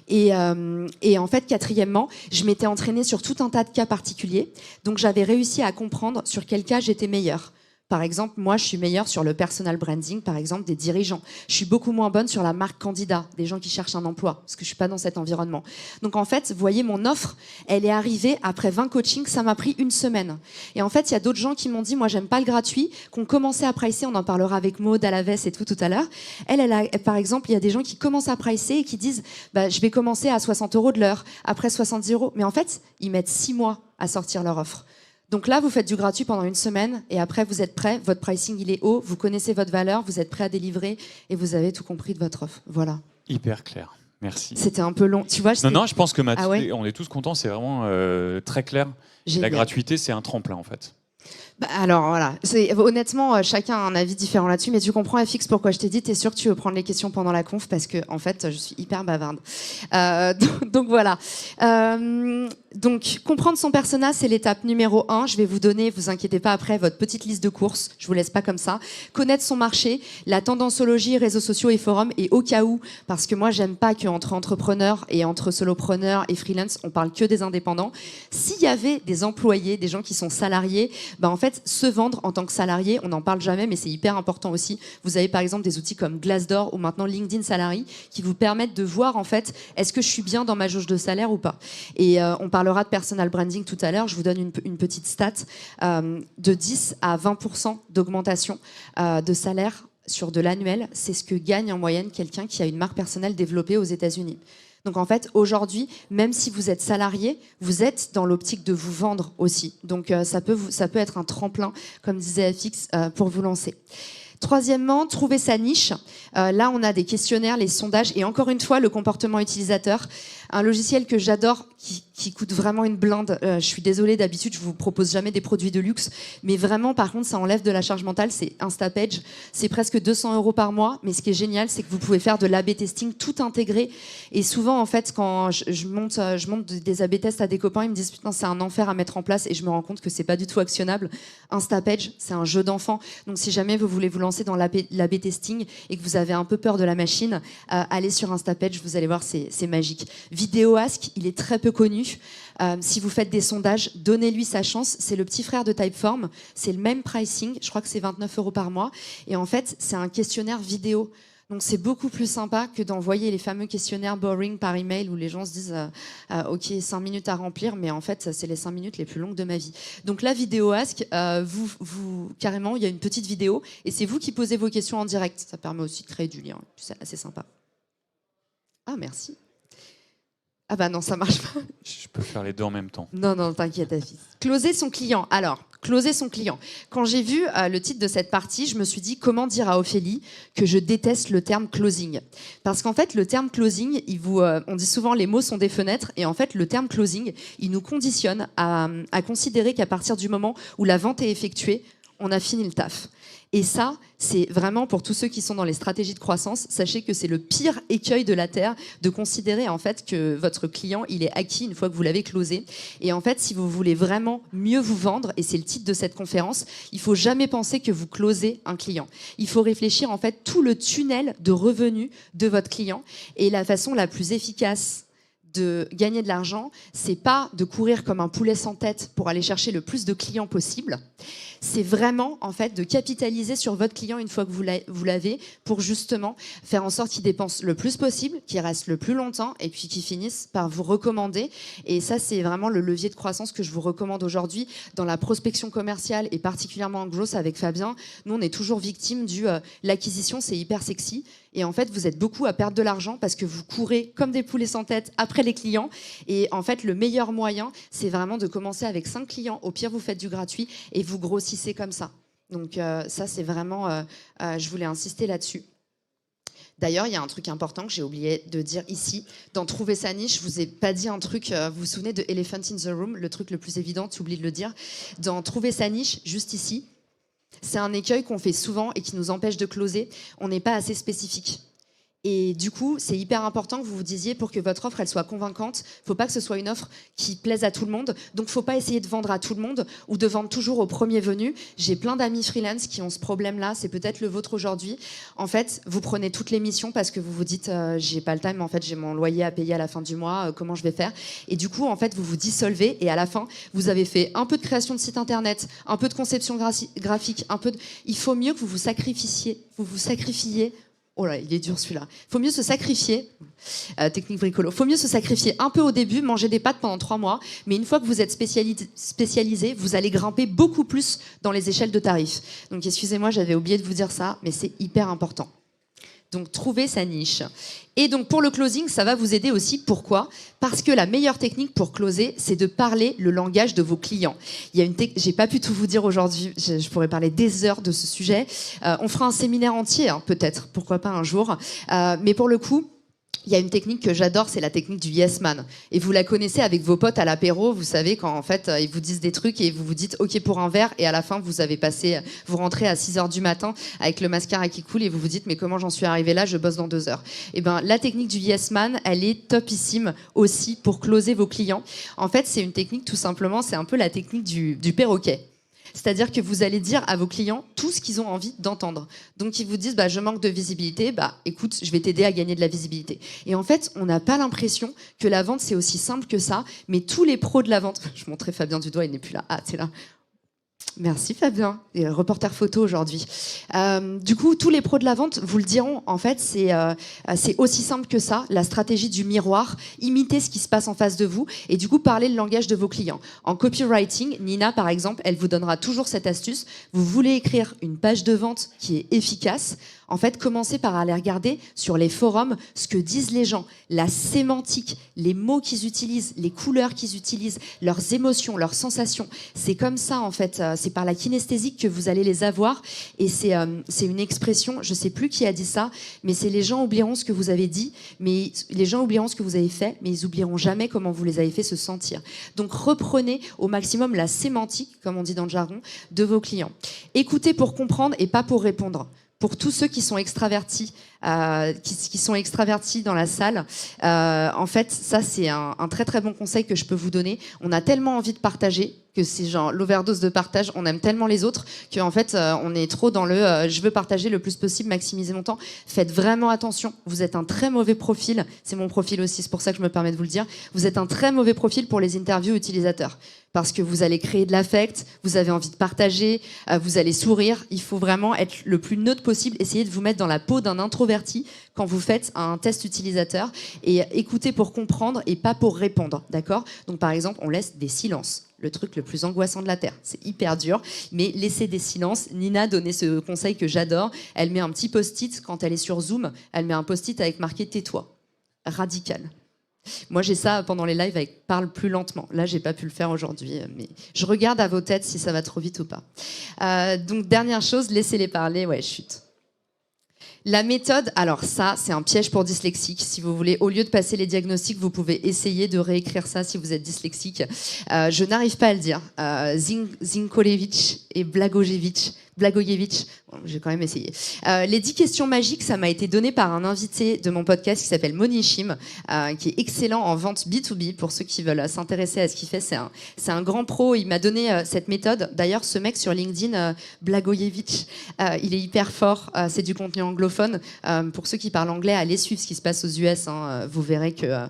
Et en fait, quatrièmement, je m'étais entraînée sur tout un tas de cas particuliers. Donc j'avais réussi à comprendre sur quel cas j'étais meilleure. Par exemple, moi, je suis meilleure sur le personal branding, par exemple, des dirigeants. Je suis beaucoup moins bonne sur la marque candidat, des gens qui cherchent un emploi, parce que je suis pas dans cet environnement. Donc, en fait, vous voyez, mon offre, elle est arrivée après 20 coachings, ça m'a pris une semaine. Et en fait, il y a d'autres gens qui m'ont dit, moi, j'aime pas le gratuit, qu'on commençait à pricer, on en parlera avec Maud, Alaves et tout à l'heure. Par exemple, il y a des gens qui commencent à pricer et qui disent, bah, je vais commencer à 60 € de l'heure, après 70 €. Mais en fait, ils mettent 6 mois à sortir leur offre. Donc là, vous faites du gratuit pendant une semaine et après, vous êtes prêt, votre pricing, il est haut, vous connaissez votre valeur, vous êtes prêt à délivrer et vous avez tout compris de votre offre. Voilà. Hyper clair. Merci. C'était un peu long. Tu vois, non, je pense que Mathilde, ah ouais, on est tous contents, c'est vraiment très clair. Génial. La gratuité, c'est un tremplin en fait. Bah alors voilà, honnêtement, chacun a un avis différent là-dessus, mais tu comprends FX pourquoi je t'ai dit, t'es sûr que tu veux prendre les questions pendant la conf parce que en fait, je suis hyper bavarde. Donc voilà. Donc comprendre son persona, c'est l'étape numéro 1. Je vais vous donner, vous inquiétez pas après, votre petite liste de courses. Je vous laisse pas comme ça. Connaître son marché, la tendanciologie, réseaux sociaux et forums, et au cas où, parce que moi j'aime pas qu'entre entrepreneurs et entre solopreneurs et freelance, on parle que des indépendants. S'il y avait des employés, des gens qui sont salariés, bah en fait, se vendre en tant que salarié, on n'en parle jamais, mais c'est hyper important aussi. Vous avez par exemple des outils comme Glassdoor ou maintenant LinkedIn Salary qui vous permettent de voir en fait, est-ce que je suis bien dans ma jauge de salaire ou pas. Et on parlera de personal branding tout à l'heure. Je vous donne une petite stat de 10 à 20% d'augmentation de salaire sur de l'annuel. C'est ce que gagne en moyenne quelqu'un qui a une marque personnelle développée aux États-Unis. Donc en fait, aujourd'hui, même si vous êtes salarié, vous êtes dans l'optique de vous vendre aussi. Donc ça peut être un tremplin, comme disait FX, pour vous lancer. Troisièmement, trouver sa niche. Là, on a des questionnaires, les sondages et encore une fois, le comportement utilisateur. Un logiciel que j'adore, qui coûte vraiment une blinde. Je suis désolée, d'habitude, je vous propose jamais des produits de luxe. Mais vraiment, par contre, ça enlève de la charge mentale. C'est Instapage. C'est presque 200 € par mois. Mais ce qui est génial, c'est que vous pouvez faire de l'A/B testing tout intégré. Et souvent, en fait, quand je monte des A/B tests à des copains, ils me disent, putain, c'est un enfer à mettre en place. Et je me rends compte que c'est pas du tout actionnable. Instapage, c'est un jeu d'enfant. Donc, si jamais vous voulez vous lancer dans l'A/B testing et que vous avez un peu peur de la machine, allez sur Instapage, vous allez voir, c'est magique. VideoAsk, il est très peu connu. Si vous faites des sondages, donnez-lui sa chance. C'est le petit frère de Typeform. C'est le même pricing. Je crois que c'est 29 € par mois. Et en fait, c'est un questionnaire vidéo. Donc c'est beaucoup plus sympa que d'envoyer les fameux questionnaires boring par email où les gens se disent ok, 5 minutes à remplir, mais en fait c'est les 5 minutes les plus longues de ma vie. Donc la vidéo Ask, carrément, il y a une petite vidéo et c'est vous qui posez vos questions en direct. Ça permet aussi de créer du lien. C'est assez sympa. Ah, merci. Ah bah non, ça marche pas. Je peux faire les deux en même temps. Non, t'inquiète, Afis. Closer son client. Alors, closer son client. Quand j'ai vu le titre de cette partie, je me suis dit comment dire à Ophélie que je déteste le terme closing. Parce qu'en fait, le terme closing, on dit souvent les mots sont des fenêtres, et en fait, le terme closing, il nous conditionne à considérer qu'à partir du moment où la vente est effectuée, on a fini le taf. Et ça, c'est vraiment pour tous ceux qui sont dans les stratégies de croissance, sachez que c'est le pire écueil de la Terre de considérer en fait que votre client, il est acquis une fois que vous l'avez closé. Et en fait, si vous voulez vraiment mieux vous vendre, et c'est le titre de cette conférence, il faut jamais penser que vous closez un client. Il faut réfléchir en fait tout le tunnel de revenus de votre client. Et la façon la plus efficace de gagner de l'argent, c'est pas de courir comme un poulet sans tête pour aller chercher le plus de clients possible. C'est vraiment, en fait, de capitaliser sur votre client une fois que vous l'avez pour justement faire en sorte qu'il dépense le plus possible, qu'il reste le plus longtemps et puis qu'il finisse par vous recommander. Et ça, c'est vraiment le levier de croissance que je vous recommande aujourd'hui dans la prospection commerciale et particulièrement en growth avec Fabien. Nous, on est toujours victime du l'acquisition, c'est hyper sexy. Et en fait, vous êtes beaucoup à perdre de l'argent parce que vous courez comme des poulets sans tête après les clients. Et en fait, le meilleur moyen, c'est vraiment de commencer avec 5 clients. Au pire, vous faites du gratuit et vous grossissez comme ça. Donc ça, c'est vraiment... je voulais insister là-dessus. D'ailleurs, il y a un truc important que j'ai oublié de dire ici. Dans Trouver sa niche, je vous ai pas dit un truc, vous vous souvenez de Elephant in the Room, le truc le plus évident, tu oublies de le dire. Dans Trouver sa niche, juste ici, c'est un écueil qu'on fait souvent et qui nous empêche de closer. On n'est pas assez spécifique. Et du coup, c'est hyper important que vous vous disiez, pour que votre offre elle soit convaincante, faut pas que ce soit une offre qui plaise à tout le monde. Donc, faut pas essayer de vendre à tout le monde ou de vendre toujours au premier venu. J'ai plein d'amis freelance qui ont ce problème-là. C'est peut-être le vôtre aujourd'hui. En fait, vous prenez toutes les missions parce que vous vous dites, j'ai pas le time. En fait, j'ai mon loyer à payer à la fin du mois. Comment je vais faire? Et du coup, en fait, vous vous dissolvez et à la fin, vous avez fait un peu de création de site internet, un peu de conception graphique, un peu. Il faut mieux que vous vous sacrifiez. Oh là, il est dur celui-là. Faut mieux se sacrifier, technique bricolo. Faut mieux se sacrifier un peu au début, manger des pâtes pendant 3 mois, mais une fois que vous êtes spécialisé, vous allez grimper beaucoup plus dans les échelles de tarifs. Donc excusez-moi, j'avais oublié de vous dire ça, mais c'est hyper important. Donc, trouver sa niche. Et donc, pour le closing, ça va vous aider aussi. Pourquoi? Parce que la meilleure technique pour closer, c'est de parler le langage de vos clients. Il y a j'ai pas pu tout vous dire aujourd'hui. Je pourrais parler des heures de ce sujet. On fera un séminaire entier, hein, peut-être. Pourquoi pas un jour. Mais pour le coup, il y a une technique que j'adore, c'est la technique du yes man. Et vous la connaissez avec vos potes à l'apéro, vous savez, quand en fait ils vous disent des trucs et vous vous dites OK pour un verre, et à la fin vous rentrez à 6h du matin avec le mascara qui coule et vous vous dites mais comment j'en suis arrivé là, je bosse dans 2 heures. Et ben la technique du yes man, elle est topissime aussi pour closer vos clients. En fait, c'est une technique tout simplement, c'est un peu la technique du perroquet. C'est-à-dire que vous allez dire à vos clients tout ce qu'ils ont envie d'entendre. Donc, ils vous disent, je manque de visibilité, écoute, je vais t'aider à gagner de la visibilité. Et en fait, on n'a pas l'impression que la vente, c'est aussi simple que ça, mais tous les pros de la vente, je montrais Fabien du doigt, il n'est plus là. Ah, t'es là. Merci Fabien, et reporter photo aujourd'hui. Du coup, tous les pros de la vente vous le diront. En fait, c'est aussi simple que ça, la stratégie du miroir. Imitez ce qui se passe en face de vous et du coup, parlez le langage de vos clients. En copywriting, Nina, par exemple, elle vous donnera toujours cette astuce. Vous voulez écrire une page de vente qui est efficace. En fait, commencez par aller regarder sur les forums ce que disent les gens, la sémantique, les mots qu'ils utilisent, les couleurs qu'ils utilisent, leurs émotions, leurs sensations. C'est comme ça, en fait. C'est par la kinesthésie que vous allez les avoir. Et c'est une expression, je ne sais plus qui a dit ça, mais c'est les gens oublieront ce que vous avez dit, mais les gens oublieront ce que vous avez fait, mais ils oublieront jamais comment vous les avez fait se sentir. Donc, reprenez au maximum la sémantique, comme on dit dans le jargon, de vos clients. Écoutez pour comprendre et pas pour répondre. Pour tous ceux qui sont extravertis, qui sont extravertis dans la salle, en fait, ça c'est un très très bon conseil que je peux vous donner. On a tellement envie de partager que c'est genre l'overdose de partage. On aime tellement les autres qu'en fait, on est trop dans le je veux partager le plus possible, maximiser mon temps. Faites vraiment attention. Vous êtes un très mauvais profil. C'est mon profil aussi, c'est pour ça que je me permets de vous le dire. Vous êtes un très mauvais profil pour les interviews utilisateurs. Parce que vous allez créer de l'affect, vous avez envie de partager, vous allez sourire. Il faut vraiment être le plus neutre possible. Essayez de vous mettre dans la peau d'un introverti quand vous faites un test utilisateur et écoutez pour comprendre et pas pour répondre, d'accord? Donc par exemple, on laisse des silences. Le truc le plus angoissant de la Terre. C'est hyper dur, mais laissez des silences. Nina donnait ce conseil que j'adore. Elle met un petit post-it quand elle est sur Zoom. Elle met un post-it avec marqué « Tais-toi ». Radical. Moi, j'ai ça pendant les lives avec « Parle plus lentement ». Là, j'ai pas pu le faire aujourd'hui, mais je regarde à vos têtes si ça va trop vite ou pas. Donc, dernière chose, laissez-les parler. Ouais, chut. La méthode, alors ça, c'est un piège pour dyslexiques. Si vous voulez, au lieu de passer les diagnostics, vous pouvez essayer de réécrire ça si vous êtes dyslexique. Je n'arrive pas à le dire. Zinkolevich et Blagojevic. Blagojevich. Bon, j'ai quand même essayé. Les 10 questions magiques, ça m'a été donné par un invité de mon podcast qui s'appelle Monishim, qui est excellent en vente B2B. Pour ceux qui veulent s'intéresser à ce qu'il fait, c'est un grand pro. Il m'a donné cette méthode. D'ailleurs, ce mec sur LinkedIn, Blagojevich, il est hyper fort. C'est du contenu anglophone. Pour ceux qui parlent anglais, allez suivre ce qui se passe aux US. Vous verrez que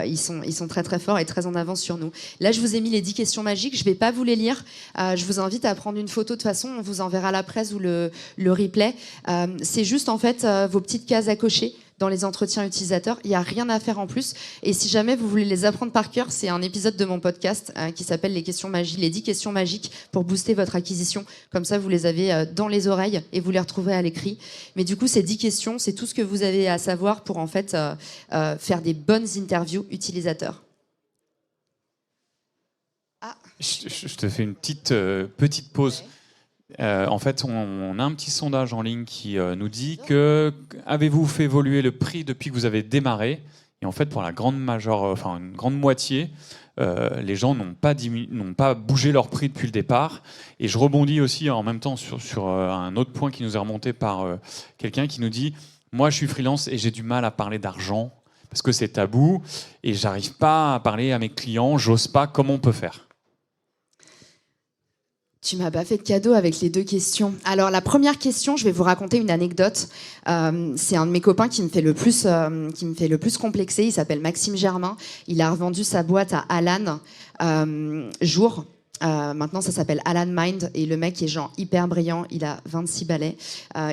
ils sont très très forts et très en avance sur nous. Là, je vous ai mis les 10 questions magiques. Je vais pas vous les lire. Je vous invite à prendre une photo. De toute façon, on vous enverra la presse ou le replay. C'est juste en fait vos petites cases à cocher dans les entretiens utilisateurs. Il n'y a rien à faire en plus. Et si jamais vous voulez les apprendre par cœur, c'est un épisode de mon podcast qui s'appelle les 10 questions magiques pour booster votre acquisition. Comme ça, vous les avez dans les oreilles et vous les retrouverez à l'écrit. Mais du coup, ces 10 questions, c'est tout ce que vous avez à savoir pour en fait faire des bonnes interviews utilisateurs. Je te fais une petite pause. En fait, on a un petit sondage en ligne qui nous dit que avez-vous fait évoluer le prix depuis que vous avez démarré ? Et en fait, pour une grande moitié, les gens n'ont pas bougé leur prix depuis le départ. Et je rebondis aussi en même temps sur un autre point qui nous est remonté par quelqu'un qui nous dit « Moi, je suis freelance et j'ai du mal à parler d'argent parce que c'est tabou et j'arrive pas à parler à mes clients, j'ose pas, comment on peut faire ?» Tu m'as pas fait de cadeau avec les 2 questions. Alors la première question, je vais vous raconter une anecdote. C'est un de mes copains qui me fait le plus complexer. Il s'appelle Maxime Germain. Il a revendu sa boîte à Alan Jour. Maintenant, ça s'appelle Alan Mind et le mec est genre hyper brillant. Il a 26 balais.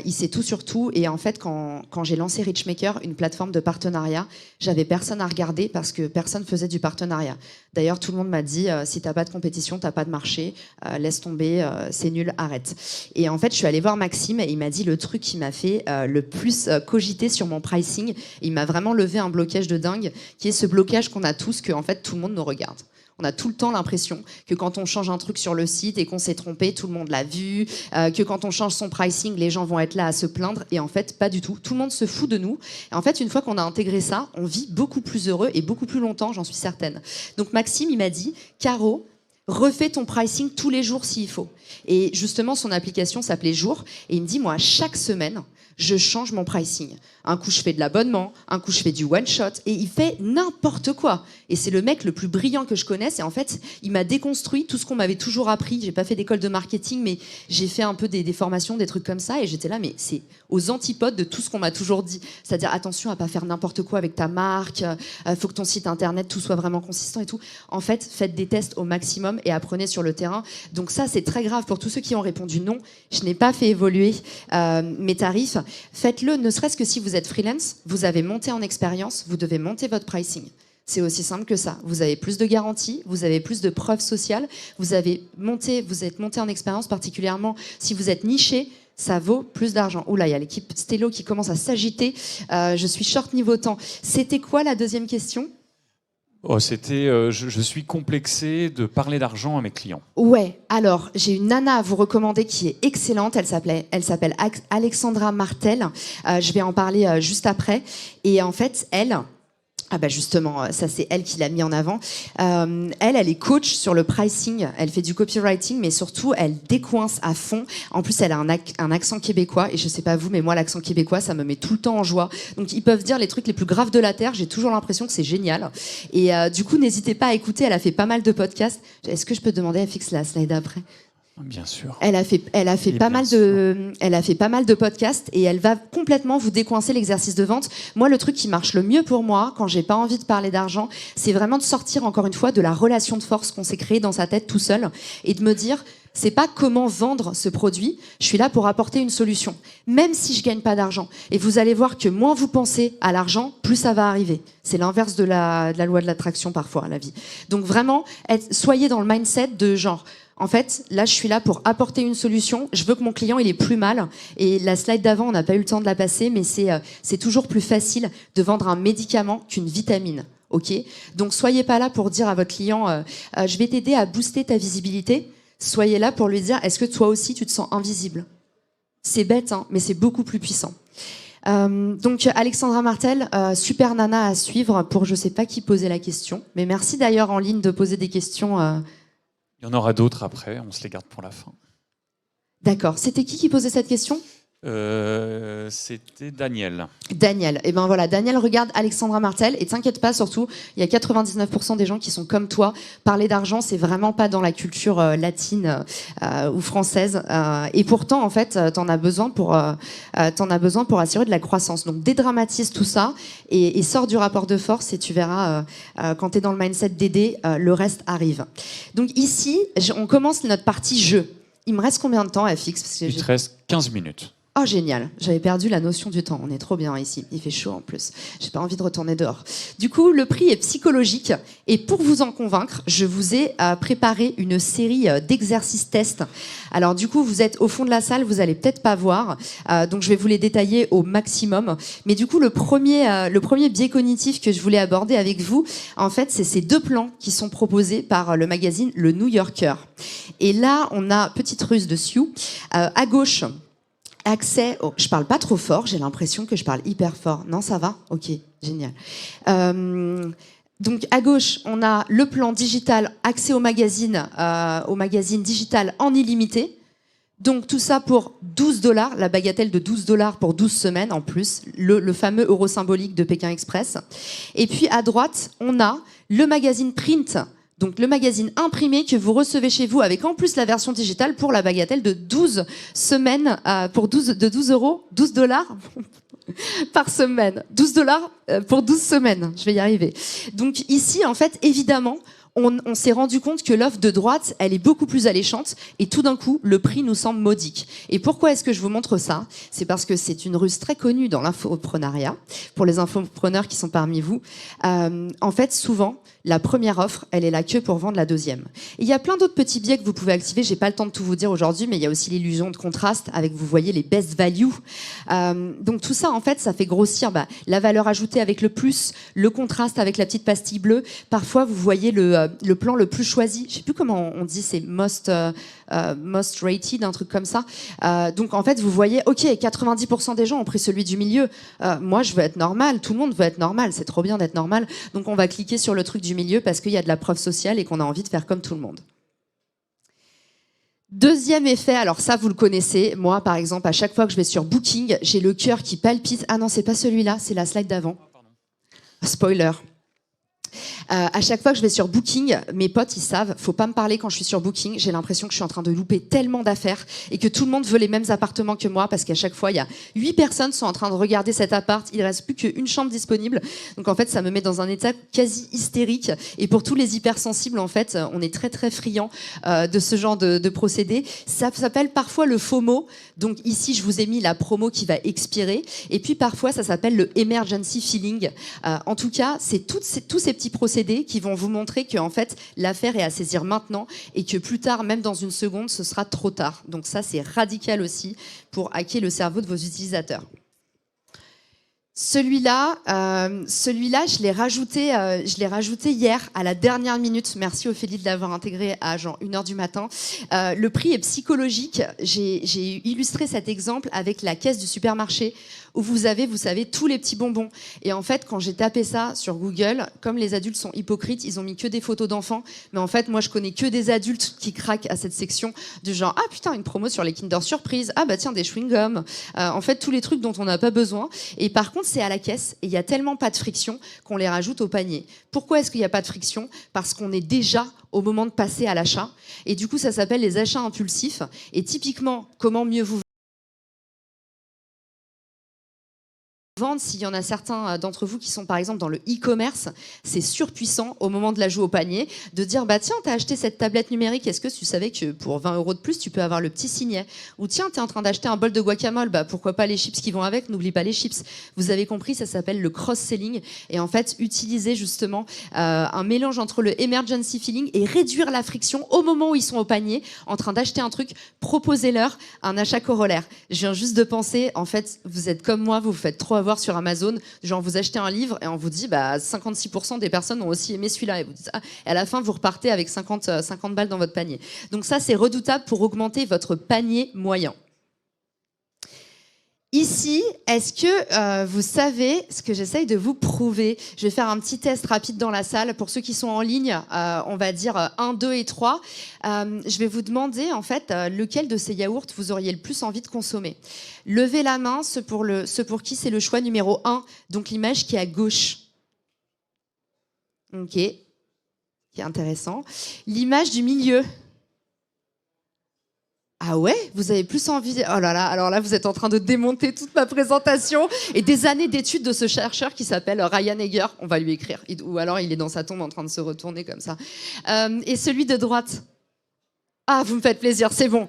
Il sait tout sur tout. Et en fait, quand j'ai lancé Richmaker, une plateforme de partenariat, j'avais personne à regarder parce que personne faisait du partenariat. D'ailleurs, tout le monde m'a dit si t'as pas de compétition, t'as pas de marché, laisse tomber, c'est nul, arrête. Et en fait, je suis allée voir Maxime et il m'a dit le truc qui m'a fait le plus cogiter sur mon pricing. Il m'a vraiment levé un blocage de dingue, qui est ce blocage qu'on a tous, que en fait tout le monde nous regarde. On a tout le temps l'impression que quand on change un truc sur le site et qu'on s'est trompé, tout le monde l'a vu, que quand on change son pricing, les gens vont être là à se plaindre. Et en fait, pas du tout. Tout le monde se fout de nous. Et en fait, une fois qu'on a intégré ça, on vit beaucoup plus heureux et beaucoup plus longtemps, j'en suis certaine. Donc Maxime, il m'a dit, Caro, refais ton pricing tous les jours s'il faut. Et justement, son application s'appelait Jour. Et il me dit, moi, chaque semaine, je change mon pricing. Un coup, je fais de l'abonnement, un coup, je fais du one-shot, et il fait n'importe quoi. Et c'est le mec le plus brillant que je connaisse, et en fait, il m'a déconstruit tout ce qu'on m'avait toujours appris. J'ai pas fait d'école de marketing, mais j'ai fait un peu des formations, des trucs comme ça, et j'étais là, mais c'est aux antipodes de tout ce qu'on m'a toujours dit. C'est-à-dire, attention à pas faire n'importe quoi avec ta marque, faut que ton site internet, tout soit vraiment consistant et tout. En fait, faites des tests au maximum et apprenez sur le terrain. Donc ça, c'est très grave pour tous ceux qui ont répondu non. Je n'ai pas fait évoluer mes tarifs. Faites-le, ne serait-ce que si vous êtes freelance, vous avez monté en expérience, vous devez monter votre pricing. C'est aussi simple que ça. Vous avez plus de garanties, vous avez plus de preuves sociales, vous êtes monté en expérience, particulièrement si vous êtes niché, ça vaut plus d'argent. Oula, il y a l'équipe Stello qui commence à s'agiter. Je suis short niveau temps. C'était quoi la deuxième question ? C'était je suis complexé de parler d'argent à mes clients. Ouais, alors j'ai une nana à vous recommander qui est excellente. Elle s'appelle Alexandra Martel. Je vais en parler juste après. Et en fait, ah bah justement, ça c'est elle qui l'a mis en avant. Elle est coach sur le pricing. Elle fait du copywriting, mais surtout elle décoince à fond. En plus, elle a un accent québécois. Et je sais pas vous, mais moi l'accent québécois, ça me met tout le temps en joie. Donc ils peuvent dire les trucs les plus graves de la terre. J'ai toujours l'impression que c'est génial. Et du coup, n'hésitez pas à écouter. Elle a fait pas mal de podcasts. Est-ce que je peux demander à fixe la slide après ? Bien sûr. Elle a fait pas mal de podcasts et elle va complètement vous décoincer l'exercice de vente. Moi, le truc qui marche le mieux pour moi, quand j'ai pas envie de parler d'argent, c'est vraiment de sortir encore une fois de la relation de force qu'on s'est créée dans sa tête tout seul et de me dire, c'est pas comment vendre ce produit, je suis là pour apporter une solution, même si je gagne pas d'argent. Et vous allez voir que moins vous pensez à l'argent, plus ça va arriver. C'est l'inverse de la loi de l'attraction parfois, la vie. Donc vraiment, soyez dans le mindset de genre, en fait, là, je suis là pour apporter une solution. Je veux que mon client, il ait plus mal. Et la slide d'avant, on n'a pas eu le temps de la passer, mais c'est toujours plus facile de vendre un médicament qu'une vitamine. Ok ? Donc, soyez pas là pour dire à votre client, je vais t'aider à booster ta visibilité. Soyez là pour lui dire, est-ce que toi aussi, tu te sens invisible ? C'est bête, hein, mais c'est beaucoup plus puissant. Donc Alexandra Martel, super nana à suivre pour je sais pas qui posait la question. Mais merci d'ailleurs en ligne de poser des questions. Il y en aura d'autres après, on se les garde pour la fin. D'accord. C'était qui posait cette question ? C'était Daniel. Daniel. Et ben voilà, Daniel regarde Alexandra Martel et t'inquiète pas, surtout, il y a 99% des gens qui sont comme toi. Parler d'argent, c'est vraiment pas dans la culture latine ou française. Et pourtant, en fait, t'en as besoin pour assurer de la croissance. Donc dédramatise tout ça et sors du rapport de force et tu verras quand t'es dans le mindset d'aider, le reste arrive. Donc ici, on commence notre partie jeu. Il me reste combien de temps, FX? Parce que Il te reste 15 minutes. Oh génial, j'avais perdu la notion du temps, on est trop bien ici, il fait chaud en plus, j'ai pas envie de retourner dehors. Du coup, le prix est psychologique et pour vous en convaincre, je vous ai préparé une série d'exercices tests. Alors du coup, vous êtes au fond de la salle, vous allez peut-être pas voir, donc je vais vous les détailler au maximum. Mais du coup, le premier biais cognitif que je voulais aborder avec vous, en fait, c'est ces deux plans qui sont proposés par le magazine Le New Yorker. Et là, on a petite ruse dessus, à gauche, accès je parle pas trop fort, j'ai l'impression que je parle hyper fort. Non, ça va ? Ok, génial. Donc à gauche, on a le plan digital, accès au magazine digital en illimité. Donc tout ça pour $12, la bagatelle de $12 pour 12 semaines en plus, le fameux euro symbolique de Pékin Express. Et puis à droite, on a le magazine print. Donc le magazine imprimé que vous recevez chez vous avec en plus la version digitale pour la bagatelle de 12 semaines pour $12 par semaine. $12 pour 12 semaines, je vais y arriver. Donc ici, en fait, évidemment, on s'est rendu compte que l'offre de droite, elle est beaucoup plus alléchante et tout d'un coup, le prix nous semble modique. Et pourquoi est-ce que je vous montre ça ? C'est parce que c'est une ruse très connue dans l'infoprenariat, pour les infopreneurs qui sont parmi vous. En fait, souvent, la première offre, elle est là que pour vendre la deuxième. Et il y a plein d'autres petits biais que vous pouvez activer. J'ai pas le temps de tout vous dire aujourd'hui, mais il y a aussi l'illusion de contraste avec, vous voyez, les best value. Donc tout ça, en fait, ça fait grossir la valeur ajoutée avec le plus, le contraste avec la petite pastille bleue. Parfois, vous voyez le plan le plus choisi. Je sais plus comment on dit, c'est most rated, un truc comme ça. Donc en fait, vous voyez, ok, 90% des gens ont pris celui du milieu. Moi, je veux être normal. Tout le monde veut être normal. C'est trop bien d'être normal. Donc on va cliquer sur le truc du milieu parce qu'il y a de la preuve sociale et qu'on a envie de faire comme tout le monde. Deuxième effet, alors ça vous le connaissez, moi par exemple à chaque fois que je vais sur Booking, j'ai le cœur qui palpite. Ah non, c'est pas celui-là, c'est la slide d'avant. Spoiler. À chaque fois que je vais sur Booking, mes potes ils savent, faut pas me parler quand je suis sur Booking, j'ai l'impression que je suis en train de louper tellement d'affaires et que tout le monde veut les mêmes appartements que moi parce qu'à chaque fois il y a 8 personnes sont en train de regarder cet appart, il reste plus qu'une chambre disponible. Donc en fait ça me met dans un état quasi hystérique et pour tous les hypersensibles en fait, on est très très friands de ce genre de procédé. Ça s'appelle parfois le FOMO. Donc ici je vous ai mis la promo qui va expirer et puis parfois ça s'appelle le emergency feeling. En tout cas, c'est tous ces petits procédés qui vont vous montrer que en fait l'affaire est à saisir maintenant et que plus tard, même dans une seconde, ce sera trop tard. Donc ça, c'est radical aussi pour hacker le cerveau de vos utilisateurs. Celui-là, je l'ai rajouté hier à la dernière minute. Merci Ophélie de l'avoir intégré à genre 1h du matin. Le prix est psychologique. J'ai illustré cet exemple avec la caisse du supermarché où vous savez, tous les petits bonbons. Et en fait, quand j'ai tapé ça sur Google, comme les adultes sont hypocrites, ils ont mis que des photos d'enfants. Mais en fait, moi, je connais que des adultes qui craquent à cette section du genre, ah putain, une promo sur les Kinder Surprise. Ah bah tiens, des chewing-gums. En fait, tous les trucs dont on n'a pas besoin. Et par contre, c'est à la caisse et il y a tellement pas de friction qu'on les rajoute au panier. Pourquoi est-ce qu'il n'y a pas de friction ? Parce qu'on est déjà au moment de passer à l'achat. Et du coup, ça s'appelle les achats impulsifs. Et typiquement, comment mieux vous vendre, s'il y en a certains d'entre vous qui sont par exemple dans le e-commerce, c'est surpuissant au moment de l'ajout au panier de dire bah tiens, t'as acheté cette tablette numérique, est-ce que tu savais que pour 20 € de plus tu peux avoir le petit signet, ou tiens, t'es en train d'acheter un bol de guacamole, bah pourquoi pas les chips qui vont avec, n'oublie pas les chips. Vous avez compris, ça s'appelle le cross-selling et en fait utiliser justement un mélange entre le emergency feeling et réduire la friction au moment où ils sont au panier en train d'acheter un truc, proposez-leur un achat corollaire. Je viens juste de penser, en fait vous êtes comme moi, vous vous faites trop avoir sur Amazon, genre vous achetez un livre et on vous dit bah 56% des personnes ont aussi aimé celui-là et vous dites ah, et à la fin vous repartez avec 50 balles dans votre panier. Donc ça c'est redoutable pour augmenter votre panier moyen. Ici, est-ce que vous savez ce que j'essaye de vous prouver? Je vais faire un petit test rapide dans la salle. Pour ceux qui sont en ligne, on va dire 1, 2 et 3. Je vais vous demander, en fait, lequel de ces yaourts vous auriez le plus envie de consommer. Levez la main, ceux pour qui c'est le choix numéro 1, donc l'image qui est à gauche. Ok, qui est intéressant. L'image du milieu. Ah ouais, vous avez plus envie... Oh là là, alors là, vous êtes en train de démonter toute ma présentation et des années d'études de ce chercheur qui s'appelle Ryan Egger. On va lui écrire. Ou alors, il est dans sa tombe en train de se retourner comme ça. Et celui de droite. Ah, vous me faites plaisir, c'est bon.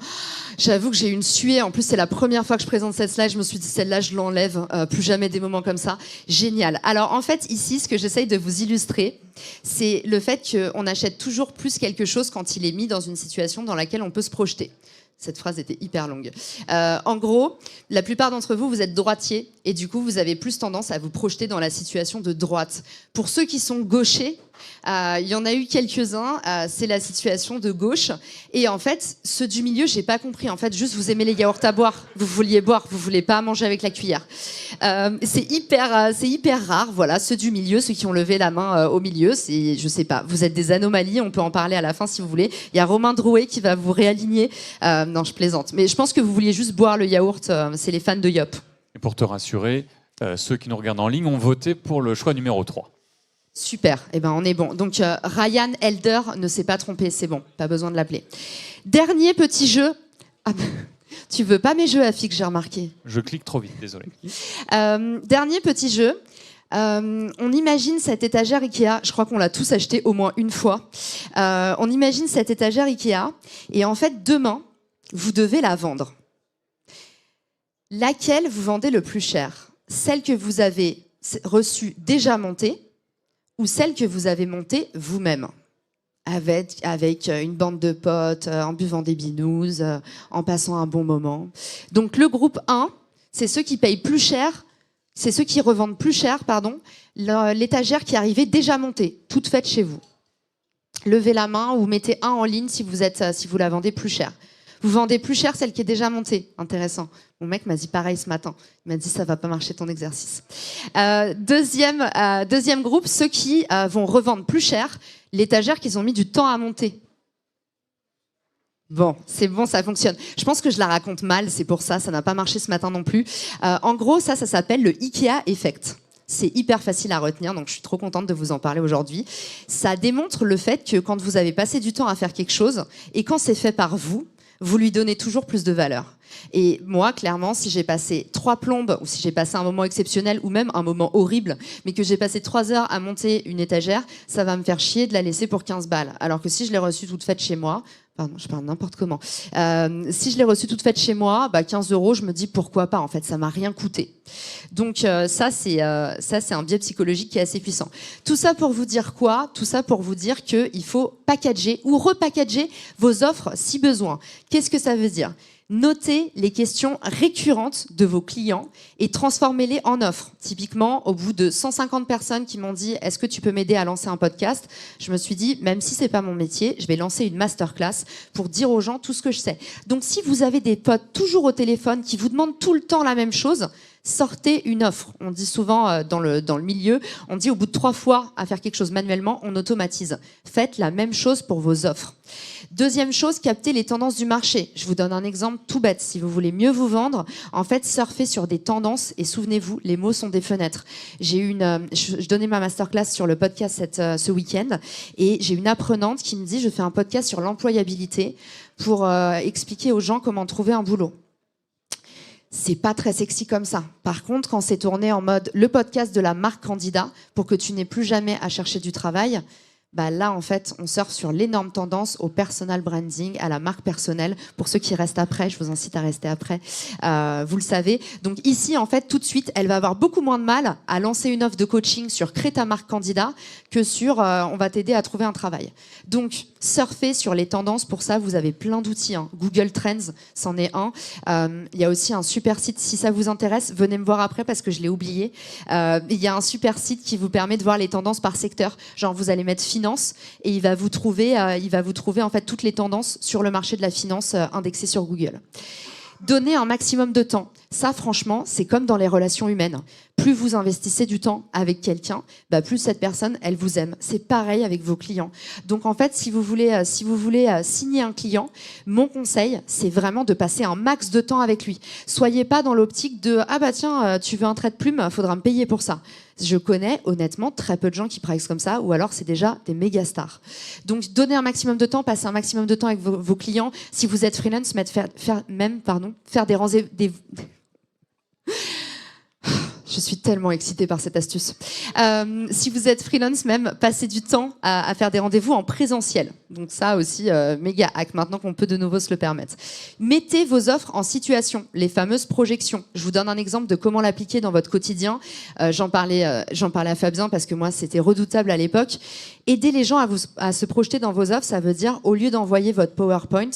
J'avoue que j'ai eu une suée. En plus, c'est la première fois que je présente cette slide. Je me suis dit, celle-là, je l'enlève. Plus jamais des moments comme ça. Génial. Alors, en fait, ici, ce que j'essaye de vous illustrer, c'est le fait qu'on achète toujours plus quelque chose quand il est mis dans une situation dans laquelle on peut se projeter. Cette phrase était hyper longue. En gros, la plupart d'entre vous, vous êtes droitier et du coup, vous avez plus tendance à vous projeter dans la situation de droite. Pour ceux qui sont gauchers, il y en a eu quelques-uns, c'est la situation de gauche. Et en fait, ceux du milieu, j'ai pas compris. En fait, juste, vous aimez les yaourts à boire. Vous vouliez boire, vous voulez pas manger avec la cuillère. C'est hyper rare. Voilà, ceux du milieu, ceux qui ont levé la main au milieu, c'est, je sais pas, vous êtes des anomalies. On peut en parler à la fin si vous voulez. Il y a Romain Drouet qui va vous réaligner. Non, je plaisante. Mais je pense que vous vouliez juste boire le yaourt. C'est les fans de Yop. Et pour te rassurer, ceux qui nous regardent en ligne ont voté pour le choix numéro 3. Super, eh ben on est bon. Donc Ryan Elder ne s'est pas trompé, c'est bon, pas besoin de l'appeler. Dernier petit jeu. Ah, tu veux pas mes jeux à fixe, j'ai remarqué. Je clique trop vite, désolé. Dernier petit jeu. On imagine cette étagère Ikea, je crois qu'on l'a tous acheté au moins une fois. On imagine cette étagère Ikea et en fait demain, vous devez la vendre. Laquelle vous vendez le plus cher? Celle que vous avez reçue déjà montée ou celle que vous avez montée vous-même avec une bande de potes, en buvant des binous, en passant un bon moment. Donc le groupe 1, c'est ceux qui payent plus cher, c'est ceux qui revendent plus cher, pardon, l'étagère qui est arrivée déjà montée, toute faite chez vous. Levez la main ou mettez 1 en ligne si vous la vendez plus cher. Vous vendez plus cher celle qui est déjà montée. Intéressant. Mon mec m'a dit pareil ce matin. Il m'a dit ça va pas marcher ton exercice. Deuxième groupe, ceux qui vont revendre plus cher l'étagère qu'ils ont mis du temps à monter. Bon, c'est bon, ça fonctionne. Je pense que je la raconte mal, c'est pour ça, ça n'a pas marché ce matin non plus. En gros, ça s'appelle le IKEA Effect. C'est hyper facile à retenir, donc je suis trop contente de vous en parler aujourd'hui. Ça démontre le fait que quand vous avez passé du temps à faire quelque chose, et quand c'est fait par vous, vous lui donnez toujours plus de valeur. Et moi, clairement, si j'ai passé 3 plombes, ou si j'ai passé un moment exceptionnel, ou même un moment horrible, mais que j'ai passé 3 heures à monter une étagère, ça va me faire chier de la laisser pour 15 balles. Alors que si je l'ai reçue toute faite chez moi, pardon, je parle n'importe comment. Si je l'ai reçue toute faite chez moi, 15 €, je me dis pourquoi pas, en fait, ça m'a rien coûté. Donc ça, c'est un biais psychologique qui est assez puissant. Tout ça pour vous dire quoi? Tout ça pour vous dire qu'il faut packager ou repackager vos offres si besoin. Qu'est-ce que ça veut dire? Notez les questions récurrentes de vos clients et transformez-les en offres. Typiquement, au bout de 150 personnes qui m'ont dit « Est-ce que tu peux m'aider à lancer un podcast ?» Je me suis dit, même si c'est pas mon métier, je vais lancer une masterclass pour dire aux gens tout ce que je sais. Donc si vous avez des potes toujours au téléphone qui vous demandent tout le temps la même chose, sortez une offre. On dit souvent dans le milieu, on dit au bout de 3 fois à faire quelque chose manuellement, on automatise. Faites la même chose pour vos offres. Deuxième chose, captez les tendances du marché. Je vous donne un exemple tout bête. Si vous voulez mieux vous vendre, en fait, surfez sur des tendances et souvenez-vous, les mots sont des fenêtres. Je donnais ma masterclass sur le podcast ce week-end et j'ai une apprenante qui me dit, je fais un podcast sur l'employabilité pour expliquer aux gens comment trouver un boulot. C'est pas très sexy comme ça. Par contre, quand c'est tourné en mode le podcast de la marque candidat pour que tu n'aies plus jamais à chercher du travail, là, en fait, on surfe sur l'énorme tendance au personal branding, à la marque personnelle. Pour ceux qui restent après, je vous incite à rester après, vous le savez. Donc ici, en fait, tout de suite, elle va avoir beaucoup moins de mal à lancer une offre de coaching sur crée ta marque candidat que sur on va t'aider à trouver un travail. Donc, surfez sur les tendances. Pour ça, vous avez plein d'outils. Google Trends, c'en est un. Il y a aussi un super site. Si ça vous intéresse, venez me voir après parce que je l'ai oublié. Il y a un super site qui vous permet de voir les tendances par secteur. Genre, vous allez mettre finance et il va vous trouver en fait toutes les tendances sur le marché de la finance indexées sur Google. Donnez un maximum de temps. Ça, franchement, c'est comme dans les relations humaines. Plus vous investissez du temps avec quelqu'un, plus cette personne, elle vous aime. C'est pareil avec vos clients. Donc, en fait, si vous voulez signer un client, mon conseil, c'est vraiment de passer un max de temps avec lui. Soyez pas dans l'optique de « Ah bah tiens, tu veux un trait de plume, faudra me payer pour ça ». Je connais honnêtement très peu de gens qui pratiquent comme ça, ou alors c'est déjà des méga stars. Donc donnez un maximum de temps, passez un maximum de temps avec vos clients. Si vous êtes freelance, faire des rendez-vous. Je suis tellement excitée par cette astuce. Si vous êtes freelance, même, passez du temps à faire des rendez-vous en présentiel. Donc ça aussi, méga hack, maintenant qu'on peut de nouveau se le permettre. Mettez vos offres en situation, les fameuses projections. Je vous donne un exemple de comment l'appliquer dans votre quotidien. J'en parlais à Fabien parce que moi, c'était redoutable à l'époque. Aider les gens à se projeter dans vos offres, ça veut dire, au lieu d'envoyer votre PowerPoint,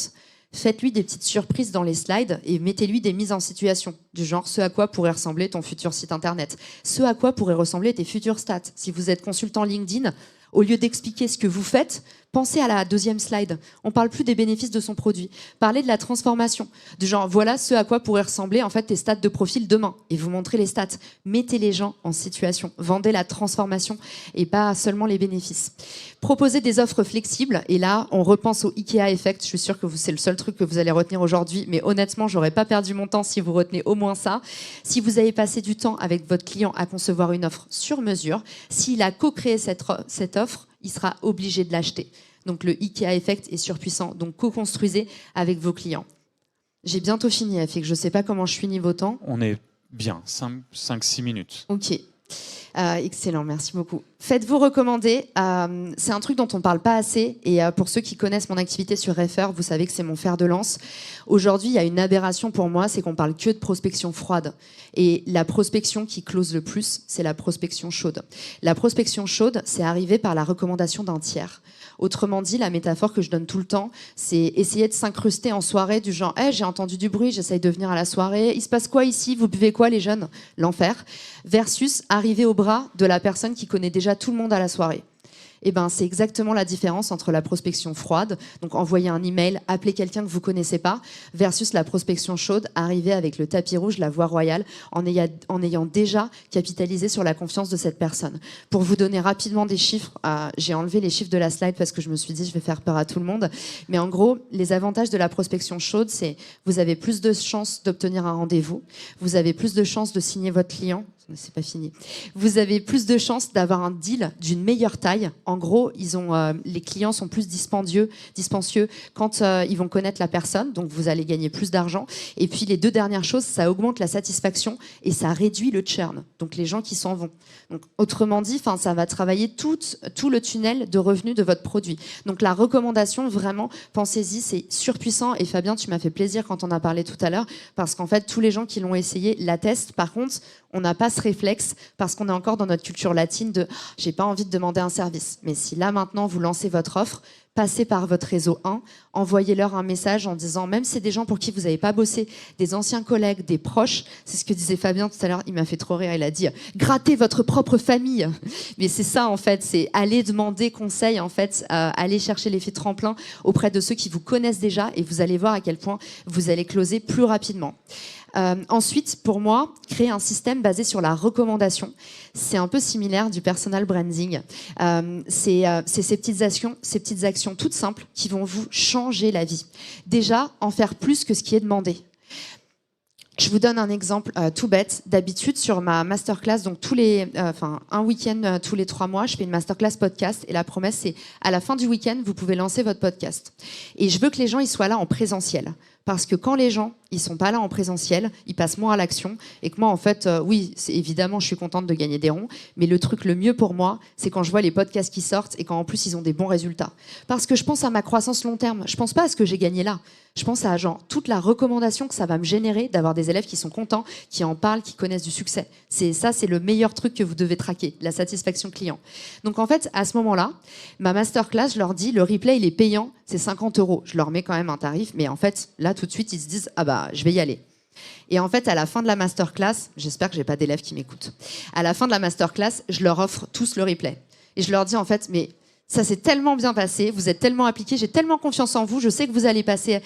faites-lui des petites surprises dans les slides et mettez-lui des mises en situation, du genre ce à quoi pourrait ressembler ton futur site internet, ce à quoi pourraient ressembler tes futurs stats. Si vous êtes consultant LinkedIn, au lieu d'expliquer ce que vous faites, pensez à la deuxième slide. On ne parle plus des bénéfices de son produit. Parlez de la transformation. Du genre, voilà ce à quoi pourraient ressembler en fait tes stats de profil demain. Et vous montrez les stats. Mettez les gens en situation. Vendez la transformation et pas seulement les bénéfices. Proposez des offres flexibles. Et là, on repense au IKEA Effect. Je suis sûre que c'est le seul truc que vous allez retenir aujourd'hui. Mais honnêtement, j'aurais pas perdu mon temps si vous retenez au moins ça. Si vous avez passé du temps avec votre client à concevoir une offre sur mesure, s'il a co-créé cette offre, il sera obligé de l'acheter. Donc le IKEA Effect est surpuissant. Donc co-construisez avec vos clients. J'ai bientôt fini, Afik. Je ne sais pas comment je suis niveau temps. On est bien, 5-6 minutes. Ok. Excellent, merci beaucoup. Faites-vous recommander. C'est un truc dont on ne parle pas assez. Et pour ceux qui connaissent mon activité sur Refer, vous savez que c'est mon fer de lance. Aujourd'hui, il y a une aberration pour moi, c'est qu'on parle que de prospection froide. Et la prospection qui close le plus, c'est la prospection chaude. La prospection chaude, c'est arrivé par la recommandation d'un tiers. Autrement dit, la métaphore que je donne tout le temps, c'est essayer de s'incruster en soirée du genre hey, « j'ai entendu du bruit, j'essaye de venir à la soirée, il se passe quoi ici, vous buvez quoi les jeunes ?» L'enfer. Versus arriver au bras de la personne qui connaît déjà tout le monde à la soirée. Eh ben, c'est exactement la différence entre la prospection froide, donc envoyer un email, appeler quelqu'un que vous connaissez pas, versus la prospection chaude, arriver avec le tapis rouge, la voie royale, en ayant déjà capitalisé sur la confiance de cette personne. Pour vous donner rapidement des chiffres, j'ai enlevé les chiffres de la slide parce que je me suis dit je vais faire peur à tout le monde, mais en gros, les avantages de la prospection chaude, c'est vous avez plus de chances d'obtenir un rendez-vous, vous avez plus de chances de signer votre client, c'est pas fini. Vous avez plus de chances d'avoir un deal d'une meilleure taille. En gros, les clients sont plus dispendieux quand ils vont connaître la personne, donc vous allez gagner plus d'argent. Et puis les deux dernières choses, ça augmente la satisfaction et ça réduit le churn, donc les gens qui s'en vont. Donc autrement dit, ça va travailler tout le tunnel de revenus de votre produit. Donc la recommandation, vraiment, pensez-y, c'est surpuissant. Et Fabien, tu m'as fait plaisir quand on a parlé tout à l'heure, parce qu'en fait, tous les gens qui l'ont essayé l'attestent. Par contre, on n'a pas ce réflexe parce qu'on est encore dans notre culture latine de « j'ai pas envie de demander un service ». Mais si là, maintenant, vous lancez votre offre, passez par votre réseau 1, envoyez-leur un message en disant, même si c'est des gens pour qui vous n'avez pas bossé, des anciens collègues, des proches, c'est ce que disait Fabien tout à l'heure, il m'a fait trop rire, il a dit « grattez votre propre famille ». Mais c'est ça, en fait, c'est aller demander conseil, en fait, aller chercher l'effet tremplin auprès de ceux qui vous connaissent déjà et vous allez voir à quel point vous allez closer plus rapidement. Ensuite, pour moi, créer un système basé sur la recommandation, c'est un peu similaire du personal branding. C'est ces petites actions toutes simples qui vont vous changer la vie. Déjà, en faire plus que ce qui est demandé. Je vous donne un exemple tout bête. D'habitude, sur ma masterclass, donc un week-end tous les 3 mois, je fais une masterclass podcast et la promesse, c'est à la fin du week-end, vous pouvez lancer votre podcast. Et je veux que les gens ils soient là en présentiel. Parce que quand les gens ils sont pas là en présentiel, ils passent moins à l'action. Et que moi, en fait, oui, évidemment, je suis contente de gagner des ronds. Mais le truc le mieux pour moi, c'est quand je vois les podcasts qui sortent et quand en plus ils ont des bons résultats. Parce que je pense à ma croissance long terme. Je pense pas à ce que j'ai gagné là. Je pense à toute la recommandation que ça va me générer d'avoir des élèves qui sont contents, qui en parlent, qui connaissent du succès. C'est le meilleur truc que vous devez traquer, la satisfaction client. Donc en fait, à ce moment-là, ma masterclass, je leur dis, le replay, il est payant, c'est 50 €. Je leur mets quand même un tarif, mais en fait, là, tout de suite, ils se disent, ah bah, je vais y aller. Et en fait, à la fin de la masterclass, j'espère que j'ai pas d'élèves qui m'écoutent. À la fin de la masterclass, je leur offre tous le replay. Et je leur dis, en fait, mais Ça s'est tellement bien passé, vous êtes tellement appliqué, j'ai tellement confiance en vous, je sais que vous allez passer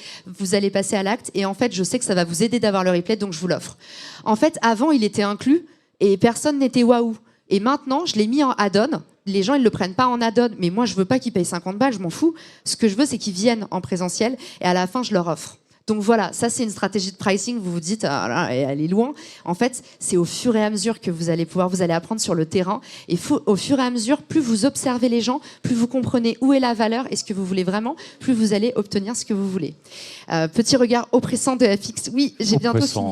à l'acte et en fait, je sais que ça va vous aider d'avoir le replay, donc je vous l'offre. En fait, avant, il était inclus et personne n'était waouh. Et maintenant, je l'ai mis en add-on. Les gens, ils le prennent pas en add-on, mais moi, je veux pas qu'ils payent 50 balles, je m'en fous. Ce que je veux, c'est qu'ils viennent en présentiel et à la fin, je leur offre. Donc voilà, ça c'est une stratégie de pricing. Vous vous dites, ah là, elle est loin. En fait, c'est au fur et à mesure que vous allez apprendre sur le terrain. Et au fur et à mesure, plus vous observez les gens, plus vous comprenez où est la valeur et ce que vous voulez vraiment, plus vous allez obtenir ce que vous voulez. Petit regard oppressant de FX. Oui, j'ai bientôt fini.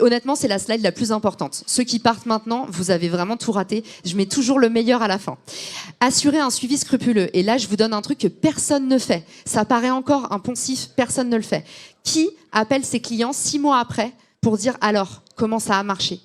Honnêtement, c'est la slide la plus importante. Ceux qui partent maintenant, vous avez vraiment tout raté. Je mets toujours le meilleur à la fin. Assurer un suivi scrupuleux. Et là, je vous donne un truc que personne ne fait. Ça paraît encore un poncif, personne ne le fait. Qui appelle ses clients 6 mois après pour dire alors, comment ça a marché ?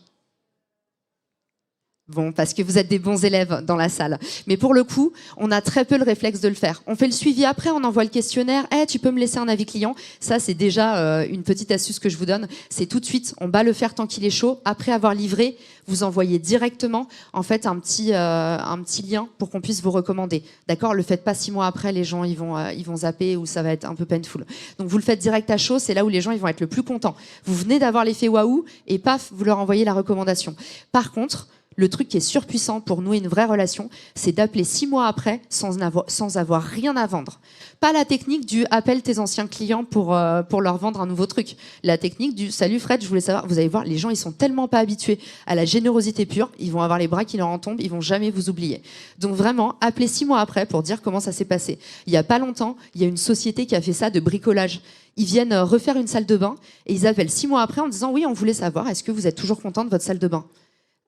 Bon, parce que vous êtes des bons élèves dans la salle. Mais pour le coup, on a très peu le réflexe de le faire. On fait le suivi après, on envoie le questionnaire. Tu peux me laisser un avis client ? Ça, c'est déjà une petite astuce que je vous donne. C'est tout de suite, on bat le fer tant qu'il est chaud. Après avoir livré, vous envoyez directement en fait un petit lien pour qu'on puisse vous recommander. D'accord ? Le faites pas 6 mois après, les gens ils vont zapper ou ça va être un peu painful. Donc vous le faites direct à chaud, c'est là où les gens ils vont être le plus contents. Vous venez d'avoir l'effet waouh et paf, vous leur envoyez la recommandation. Par contre, le truc qui est surpuissant pour nouer une vraie relation, c'est d'appeler 6 mois après sans avoir rien à vendre. Pas la technique du appelle tes anciens clients pour leur vendre un nouveau truc. La technique du salut Fred, je voulais savoir, vous allez voir, les gens ils sont tellement pas habitués à la générosité pure, ils vont avoir les bras qui leur en tombent, ils vont jamais vous oublier. Donc vraiment, appelez 6 mois après pour dire comment ça s'est passé. Il y a pas longtemps, il y a une société qui a fait ça de bricolage. Ils viennent refaire une salle de bain et ils appellent 6 mois après en disant oui, on voulait savoir, est-ce que vous êtes toujours content de votre salle de bain ?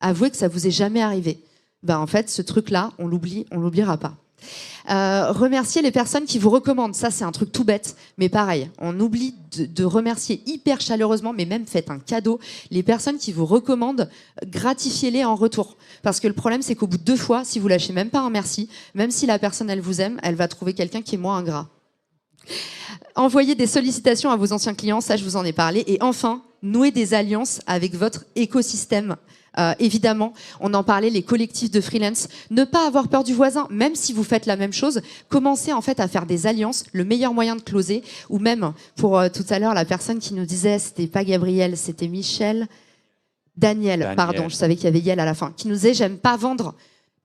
Avouez que ça vous est jamais arrivé. En fait, ce truc-là, on l'oubliera pas. Remercier les personnes qui vous recommandent. Ça, c'est un truc tout bête, mais pareil. On oublie de remercier hyper chaleureusement, mais même faites un cadeau. Les personnes qui vous recommandent, gratifiez-les en retour. Parce que le problème, c'est qu'au bout de 2 fois, si vous lâchez même pas un merci, même si la personne, elle vous aime, elle va trouver quelqu'un qui est moins ingrat. Envoyer des sollicitations à vos anciens clients, ça, je vous en ai parlé. Et enfin, nouer des alliances avec votre écosystème. Évidemment, on en parlait, les collectifs de freelance. Ne pas avoir peur du voisin, même si vous faites la même chose. Commencez en fait à faire des alliances, le meilleur moyen de closer. Ou même, pour tout à l'heure, la personne qui nous disait, c'était pas Gabriel, c'était Daniel, pardon, je savais qu'il y avait Yel à la fin, qui nous disait, j'aime pas vendre.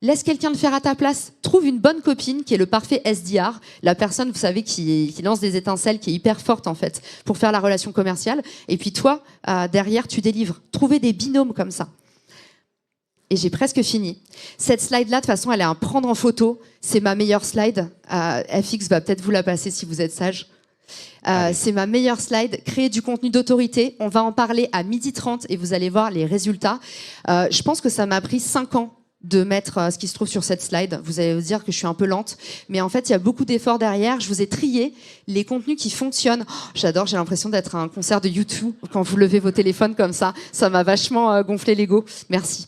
Laisse quelqu'un le faire à ta place. Trouve une bonne copine qui est le parfait SDR. La personne, vous savez, qui lance des étincelles, qui est hyper forte, en fait, pour faire la relation commerciale. Et puis toi, derrière, tu délivres. Trouvez des binômes comme ça. Et j'ai presque fini. Cette slide-là, de toute façon, elle est à prendre en photo. C'est ma meilleure slide. FX va peut-être vous la passer si vous êtes sage. C'est ma meilleure slide. Créer du contenu d'autorité. On va en parler à 12h30 et vous allez voir les résultats. Je pense que ça m'a pris 5 ans de mettre ce qui se trouve sur cette slide. Vous allez vous dire que je suis un peu lente, mais en fait, il y a beaucoup d'efforts derrière. Je vous ai trié les contenus qui fonctionnent. Oh, j'adore, j'ai l'impression d'être à un concert de YouTube quand vous levez vos téléphones comme ça. Ça m'a vachement gonflé l'ego. Merci.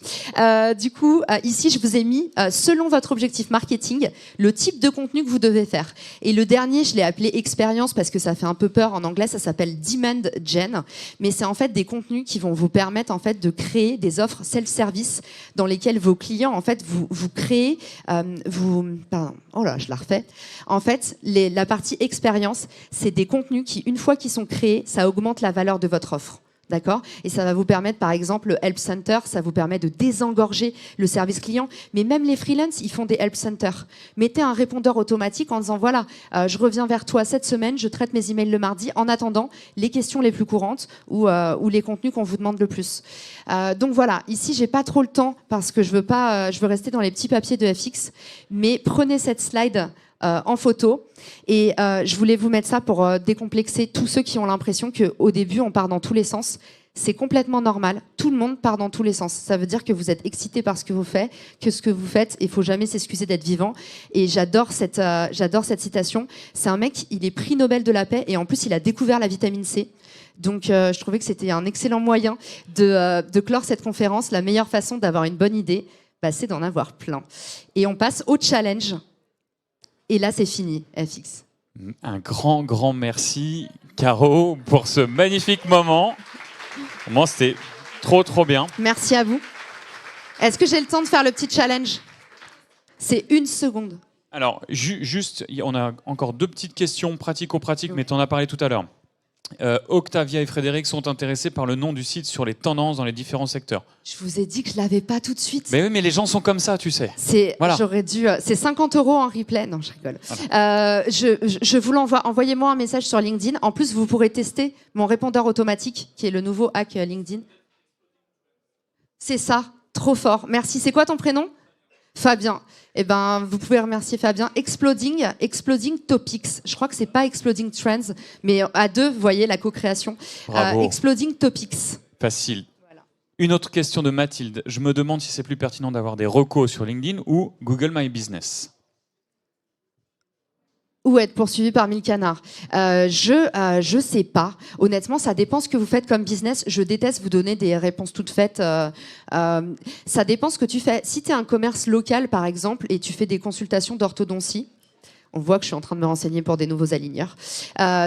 Du coup, ici, je vous ai mis, selon votre objectif marketing, le type de contenu que vous devez faire. Et le dernier, je l'ai appelé expérience parce que ça fait un peu peur. En anglais, ça s'appelle Demand Gen. Mais c'est en fait des contenus qui vont vous permettre en fait de créer des offres self-service dans lesquelles vos clients en fait, vous créez, je la refais. En fait, la partie expérience, c'est des contenus qui, une fois qu'ils sont créés, ça augmente la valeur de votre offre. D'accord ? Et ça va vous permettre, par exemple, le Help Center, ça vous permet de désengorger le service client. Mais même les freelances, ils font des Help Centers. Mettez un répondeur automatique en disant, voilà, je reviens vers toi cette semaine, je traite mes emails le mardi, en attendant les questions les plus courantes ou les contenus qu'on vous demande le plus. Donc voilà, ici, j'ai pas trop le temps parce que je veux rester dans les petits papiers de FX. Mais prenez cette slide en photo. Et je voulais vous mettre ça pour décomplexer tous ceux qui ont l'impression qu'au début, on part dans tous les sens. C'est complètement normal. Tout le monde part dans tous les sens. Ça veut dire que vous êtes excité par ce que vous faites, et il faut jamais s'excuser d'être vivant. Et j'adore cette citation. C'est un mec, il est prix Nobel de la paix et en plus, il a découvert la vitamine C. Donc, je trouvais que c'était un excellent moyen de clore cette conférence. La meilleure façon d'avoir une bonne idée, c'est d'en avoir plein. Et on passe au challenge. Et là, c'est fini, FX. Un grand, grand merci, Caro, pour ce magnifique moment. Vraiment, c'était trop, trop bien. Merci à vous. Est-ce que j'ai le temps de faire le petit challenge ? C'est 1 seconde. Alors, juste, on a encore 2 petites questions pratico-pratiques, mais tu en as parlé tout à l'heure. Octavia et Frédéric sont intéressés par le nom du site sur les tendances dans les différents secteurs. Je vous ai dit que je l'avais pas tout de suite. Mais oui, mais les gens sont comme ça, tu sais. Voilà. J'aurais dû. C'est 50 € en replay. Non, je rigole. Voilà. Je vous l'envoie. Envoyez-moi un message sur LinkedIn. En plus, vous pourrez tester mon répondeur automatique, qui est le nouveau hack LinkedIn. C'est ça. Trop fort. Merci. C'est quoi ton prénom ? Fabien. Eh ben, vous pouvez remercier Fabien. Exploding Topics. Je crois que c'est pas Exploding Trends, mais à 2, vous voyez la co-création. Exploding Topics. Facile. Voilà. Une autre question de Mathilde. Je me demande si c'est plus pertinent d'avoir des recos sur LinkedIn ou Google My Business. Ou être poursuivi par 1000 canards. Je sais pas. Honnêtement, ça dépend ce que vous faites comme business. Je déteste vous donner des réponses toutes faites. Ça dépend ce que tu fais. Si tu es un commerce local, par exemple, et tu fais des consultations d'orthodontie, on voit que je suis en train de me renseigner pour des nouveaux aligneurs.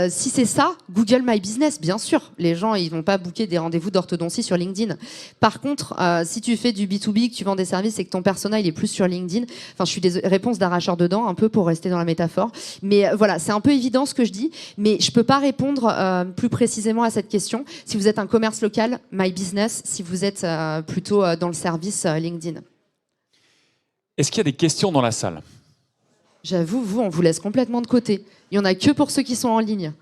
Si c'est ça, Google My Business, bien sûr. Les gens, ils vont pas booker des rendez-vous d'orthodontie sur LinkedIn. Par contre, si tu fais du B2B, que tu vends des services et que ton persona, il est plus sur LinkedIn, enfin, je suis des réponses d'arracheur dedans, un peu pour rester dans la métaphore. Mais voilà, c'est un peu évident ce que je dis, mais je peux pas répondre plus précisément à cette question. Si vous êtes un commerce local, My Business. Si vous êtes plutôt dans le service, LinkedIn. Est-ce qu'il y a des questions dans la salle ? J'avoue, vous, on vous laisse complètement de côté. Il n'y en a que pour ceux qui sont en ligne.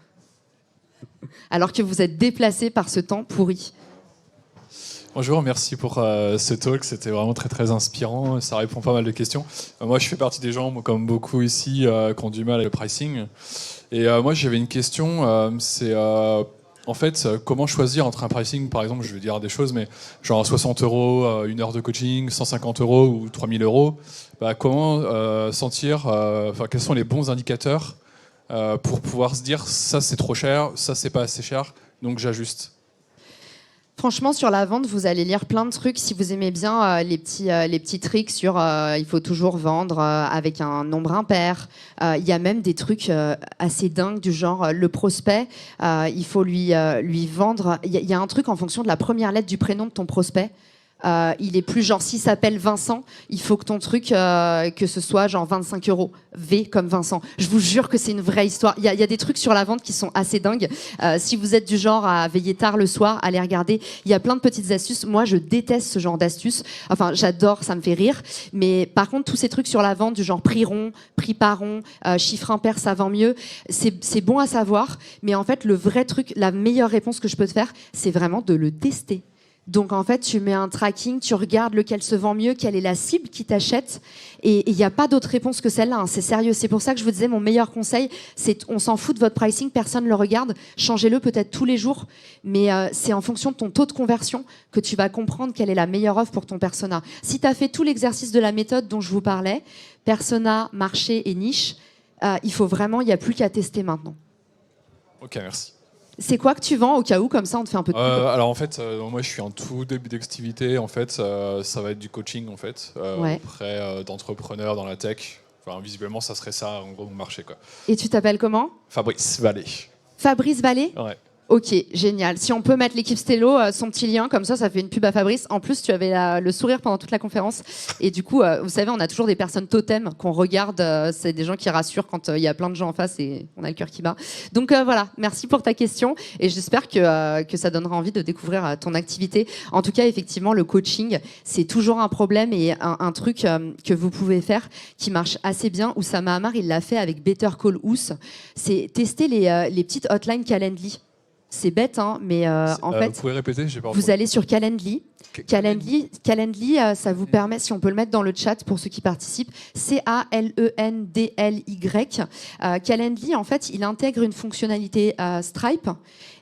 Alors que vous êtes déplacés par ce temps pourri. Bonjour, merci pour ce talk. C'était vraiment très, très inspirant. Ça répond pas mal de questions. Moi, je fais partie des gens, comme beaucoup ici, qui ont du mal avec le pricing. Et moi, j'avais une question. C'est en fait, comment choisir entre un pricing, par exemple, je vais dire des choses, mais genre 60 €, 1 heure de coaching, 150 € ou 3000 €. Comment sentir, quels sont les bons indicateurs pour pouvoir se dire ça c'est trop cher, ça c'est pas assez cher, donc j'ajuste. Franchement, sur la vente, vous allez lire plein de trucs. Si vous aimez bien les petits tricks sur il faut toujours vendre avec un nombre impair. Il y a même des trucs assez dingues du genre le prospect, il faut lui vendre. Il y a un truc en fonction de la première lettre du prénom de ton prospect. Il est plus genre, s'il s'appelle Vincent, il faut que ton truc, que ce soit genre 25 €. V comme Vincent. Je vous jure que c'est une vraie histoire. Il y a des trucs sur la vente qui sont assez dingues. Si vous êtes du genre à veiller tard le soir, allez regarder. Il y a plein de petites astuces. Moi, je déteste ce genre d'astuces. Enfin, j'adore, ça me fait rire. Mais par contre, tous ces trucs sur la vente du genre prix rond, prix par rond, chiffre impair, ça vend mieux. C'est bon à savoir. Mais en fait, le vrai truc, la meilleure réponse que je peux te faire, c'est vraiment de le tester. Donc en fait, tu mets un tracking, tu regardes lequel se vend mieux, quelle est la cible qui t'achète, et il n'y a pas d'autre réponse que celle-là, hein. C'est sérieux. C'est pour ça que je vous disais, mon meilleur conseil, c'est on s'en fout de votre pricing, personne ne le regarde, changez-le peut-être tous les jours, mais c'est en fonction de ton taux de conversion que tu vas comprendre quelle est la meilleure offre pour ton persona. Si tu as fait tout l'exercice de la méthode dont je vous parlais, persona, marché et niche, il n'y a plus qu'à tester maintenant. Ok, merci. C'est quoi que tu vends au cas où, comme ça on te fait un peu de alors en fait, moi je suis en tout début d'activité. En fait, ça va être du coaching en fait, auprès d'entrepreneurs dans la tech. Enfin, visiblement, ça serait ça en gros mon marché quoi. Et tu t'appelles comment ? Fabrice Vallée. Fabrice Vallée ? Ouais. Ok, génial. Si on peut mettre l'équipe Stello, son petit lien, comme ça fait une pub à Fabrice. En plus, tu avais le sourire pendant toute la conférence. Et du coup, vous savez, on a toujours des personnes totems qu'on regarde. C'est des gens qui rassurent quand il y a plein de gens en face et on a le cœur qui bat. Donc voilà, merci pour ta question. Et j'espère que ça donnera envie de découvrir ton activité. En tout cas, effectivement, le coaching, c'est toujours un problème et un truc que vous pouvez faire qui marche assez bien. Oussama Hamar, il l'a fait avec Better Call Ous. C'est tester les petites hotlines Calendly. C'est bête, hein, mais en fait, vous pouvez répéter, j'ai pas vous allez sur Calendly. Calendly, ça vous permet, si on peut le mettre dans le chat pour ceux qui participent, Calendly. Calendly, en fait, il intègre une fonctionnalité Stripe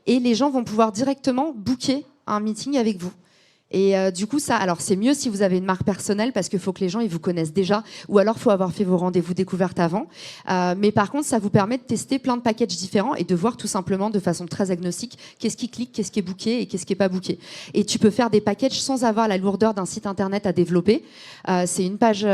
et les gens vont pouvoir directement booker un meeting avec vous. Et du coup, alors c'est mieux si vous avez une marque personnelle parce qu'il faut que les gens ils vous connaissent déjà, ou alors il faut avoir fait vos rendez-vous découvertes avant. Mais par contre, ça vous permet de tester plein de packages différents et de voir tout simplement de façon très agnostique qu'est-ce qui clique, qu'est-ce qui est booké et qu'est-ce qui est pas booké. Et tu peux faire des packages sans avoir la lourdeur d'un site internet à développer. C'est une page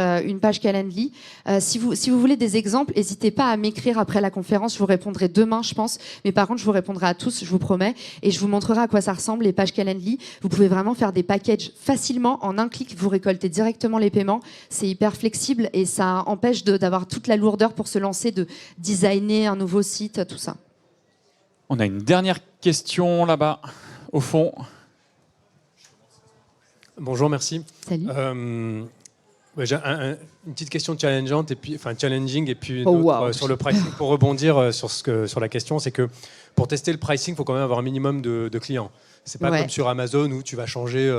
Calendly. Si vous voulez des exemples, n'hésitez pas à m'écrire après la conférence. Je vous répondrai demain, je pense. Mais par contre, je vous répondrai à tous, je vous promets, et je vous montrerai à quoi ça ressemble les pages Calendly. Vous pouvez vraiment faire des des packages facilement, en un clic, vous récoltez directement les paiements. C'est hyper flexible et ça empêche d'avoir toute la lourdeur pour se lancer, de designer un nouveau site, tout ça. On a une dernière question là-bas, au fond. Bonjour, merci. Salut. J'ai une petite question challengeante, challenging, et puis une Oh, autre, wow. sur le pricing. Pour rebondir sur la question, c'est que pour tester le pricing, il faut quand même avoir un minimum de clients. C'est pas Ouais. comme sur Amazon où tu vas changer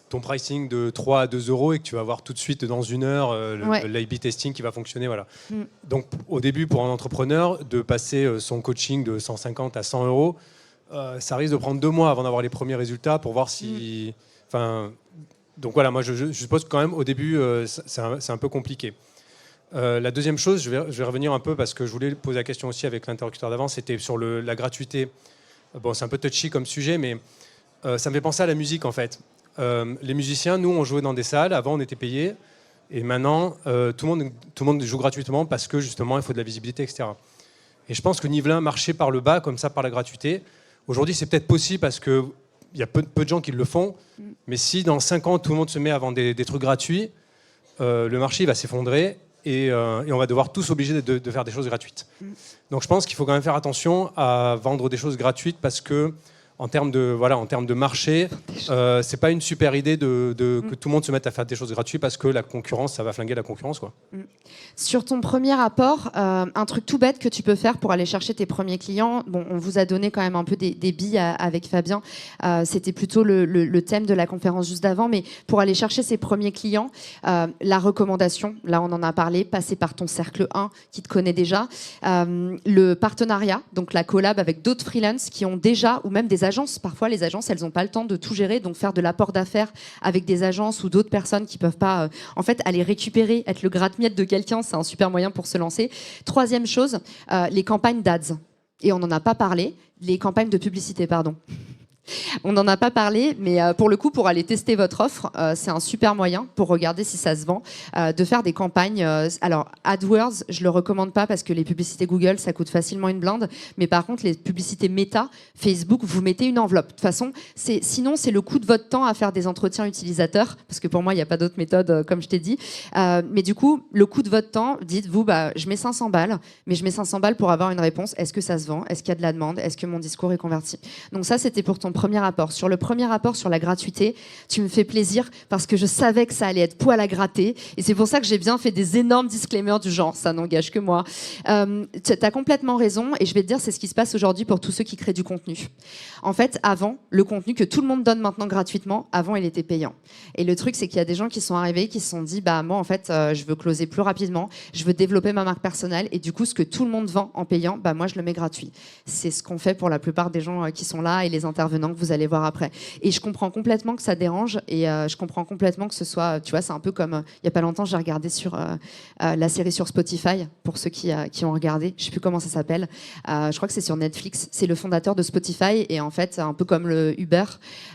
ton pricing de 3 à 2 euros et que tu vas avoir tout de suite dans une heure Ouais. l'A/B testing qui va fonctionner. Voilà. Mm. Donc au début, pour un entrepreneur, de passer son coaching de 150 à 100 euros, ça risque de prendre 2 mois avant d'avoir les premiers résultats pour voir si... Donc voilà, moi je suppose que quand même au début, c'est un peu compliqué. La deuxième chose, je vais revenir un peu parce que je voulais poser la question aussi avec l'interlocuteur d'avant, c'était sur la gratuité. Bon, c'est un peu touchy comme sujet, mais ça me fait penser à la musique en fait. Les musiciens, nous, on jouait dans des salles, avant on était payés, et maintenant tout le monde joue gratuitement parce que justement il faut de la visibilité, etc. Et je pense que Nivelin marchait par le bas, comme ça, par la gratuité. Aujourd'hui, c'est peut-être possible parce que il y a peu de gens qui le font, mais si dans 5 ans, tout le monde se met à vendre des trucs gratuits, le marché il va s'effondrer et on va devoir tous obligés de faire des choses gratuites. Donc je pense qu'il faut quand même faire attention à vendre des choses gratuites parce que en termes de marché, c'est pas une super idée que tout le monde se mette à faire des choses gratuites parce que la concurrence, ça va flinguer la concurrence, quoi. Sur ton premier rapport, un truc tout bête que tu peux faire pour aller chercher tes premiers clients, bon, on vous a donné quand même un peu des billes avec Fabien, c'était plutôt le thème de la conférence juste d'avant, mais pour aller chercher ses premiers clients, la recommandation, là on en a parlé, passer par ton cercle 1 qui te connaît déjà, le partenariat, donc la collab avec d'autres freelances qui ont déjà, ou même des agences, parfois les agences elles n'ont pas le temps de tout gérer, donc faire de l'apport d'affaires avec des agences ou d'autres personnes qui peuvent pas en fait aller récupérer, être le gratte-miettes de quelqu'un, c'est un super moyen pour se lancer. Troisième chose, les campagnes d'ads, et on n'en a pas parlé, les campagnes de publicité, pardon. On n'en a pas parlé, mais pour le coup, pour aller tester votre offre, c'est un super moyen pour regarder si ça se vend, de faire des campagnes. Alors, AdWords, je le recommande pas parce que les publicités Google, ça coûte facilement une blinde. Mais par contre, les publicités Meta, Facebook, vous mettez une enveloppe. De toute façon, sinon, c'est le coût de votre temps à faire des entretiens utilisateurs, parce que pour moi, il n'y a pas d'autre méthode, comme je t'ai dit. Mais du coup, le coût de votre temps, dites-vous, je mets 500 balles, mais je mets 500 balles pour avoir une réponse. Est-ce que ça se vend? Est-ce qu'il y a de la demande? Est-ce que mon discours est converti? Donc ça, c'était pour ton premier rapport. Sur le premier rapport sur la gratuité, tu me fais plaisir parce que je savais que ça allait être poil à gratter et c'est pour ça que j'ai bien fait des énormes disclaimers du genre ça n'engage que moi. Tu as complètement raison et je vais te dire c'est ce qui se passe aujourd'hui pour tous ceux qui créent du contenu. En fait, avant, le contenu que tout le monde donne maintenant gratuitement, avant il était payant. Et le truc c'est qu'il y a des gens qui sont arrivés qui se sont dit moi en fait je veux closer plus rapidement, je veux développer ma marque personnelle et du coup ce que tout le monde vend en payant, moi je le mets gratuit. C'est ce qu'on fait pour la plupart des gens qui sont là et les intervenants que vous allez voir après. Et je comprends complètement que ça dérange et je comprends complètement que ce soit, tu vois, c'est un peu comme, il n'y a pas longtemps, j'ai regardé sur la série sur Spotify, pour ceux qui ont regardé, je ne sais plus comment ça s'appelle, je crois que c'est sur Netflix, c'est le fondateur de Spotify et en fait, un peu comme le Uber,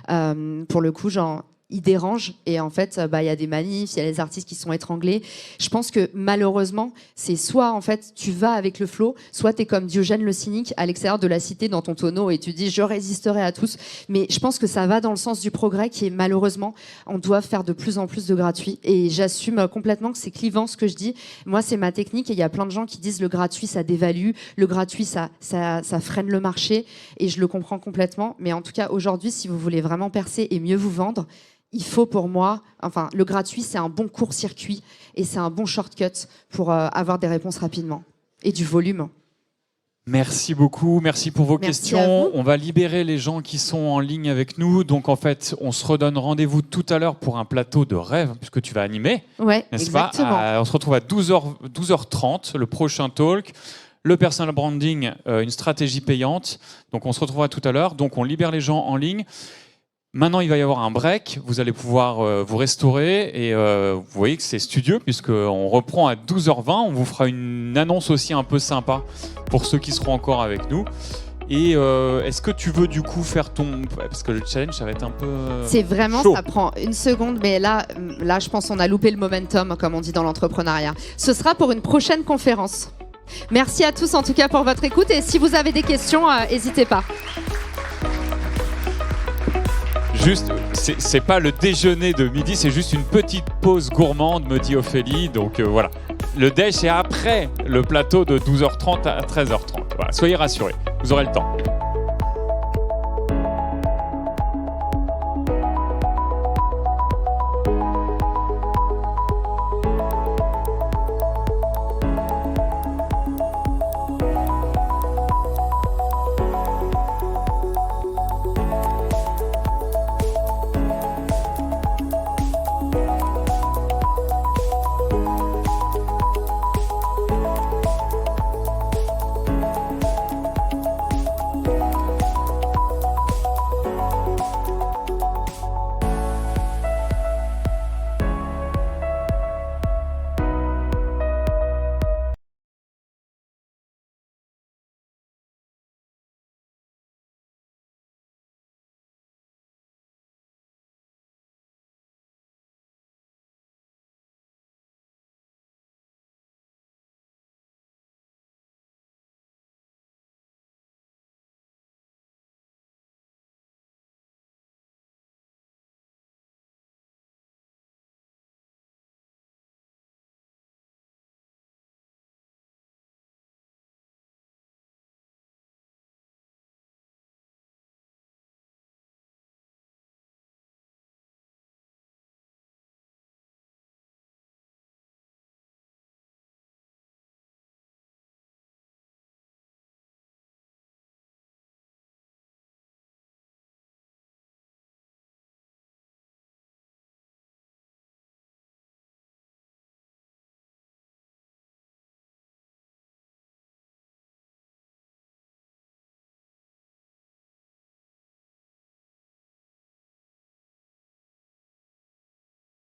pour le coup, genre, il dérange et en fait il y a des manifs, il y a les artistes qui sont étranglés. Je pense que malheureusement c'est soit en fait tu vas avec le flow, soit tu es comme Diogène le cynique à l'extérieur de la cité dans ton tonneau et tu dis je résisterai à tous, mais je pense que ça va dans le sens du progrès qui est malheureusement on doit faire de plus en plus de gratuit et j'assume complètement que c'est clivant ce que je dis. Moi c'est ma technique et il y a plein de gens qui disent le gratuit ça dévalue, le gratuit ça freine le marché et je le comprends complètement, mais en tout cas aujourd'hui si vous voulez vraiment percer et mieux vous vendre, il faut pour moi, le gratuit, c'est un bon court-circuit et c'est un bon shortcut pour avoir des réponses rapidement et du volume. Merci beaucoup, merci pour vos Merci à questions. vous. On va libérer les gens qui sont en ligne avec nous. Donc en fait, on se redonne rendez-vous tout à l'heure pour un plateau de rêve, puisque tu vas animer, Ouais, n'est-ce exactement. pas? On se retrouve à 12h30, le prochain talk. Le personal branding, une stratégie payante. Donc on se retrouvera tout à l'heure. Donc on libère les gens en ligne. Maintenant, il va y avoir un break. Vous allez pouvoir vous restaurer et vous voyez que c'est studieux puisqu'on reprend à 12h20. On vous fera une annonce aussi un peu sympa pour ceux qui seront encore avec nous. Et est-ce que tu veux du coup faire ton... Parce que le challenge, ça va être un peu C'est vraiment, chaud. ça prend une seconde, mais là, je pense qu'on a loupé le momentum, comme on dit dans l'entrepreneuriat. Ce sera pour une prochaine conférence. Merci à tous en tout cas pour votre écoute et si vous avez des questions, n'hésitez pas. Juste, c'est pas le déjeuner de midi, c'est juste une petite pause gourmande, me dit Ophélie. Donc voilà. Le déj, c'est après le plateau de 12h30 à 13h30. Voilà, soyez rassurés, vous aurez le temps.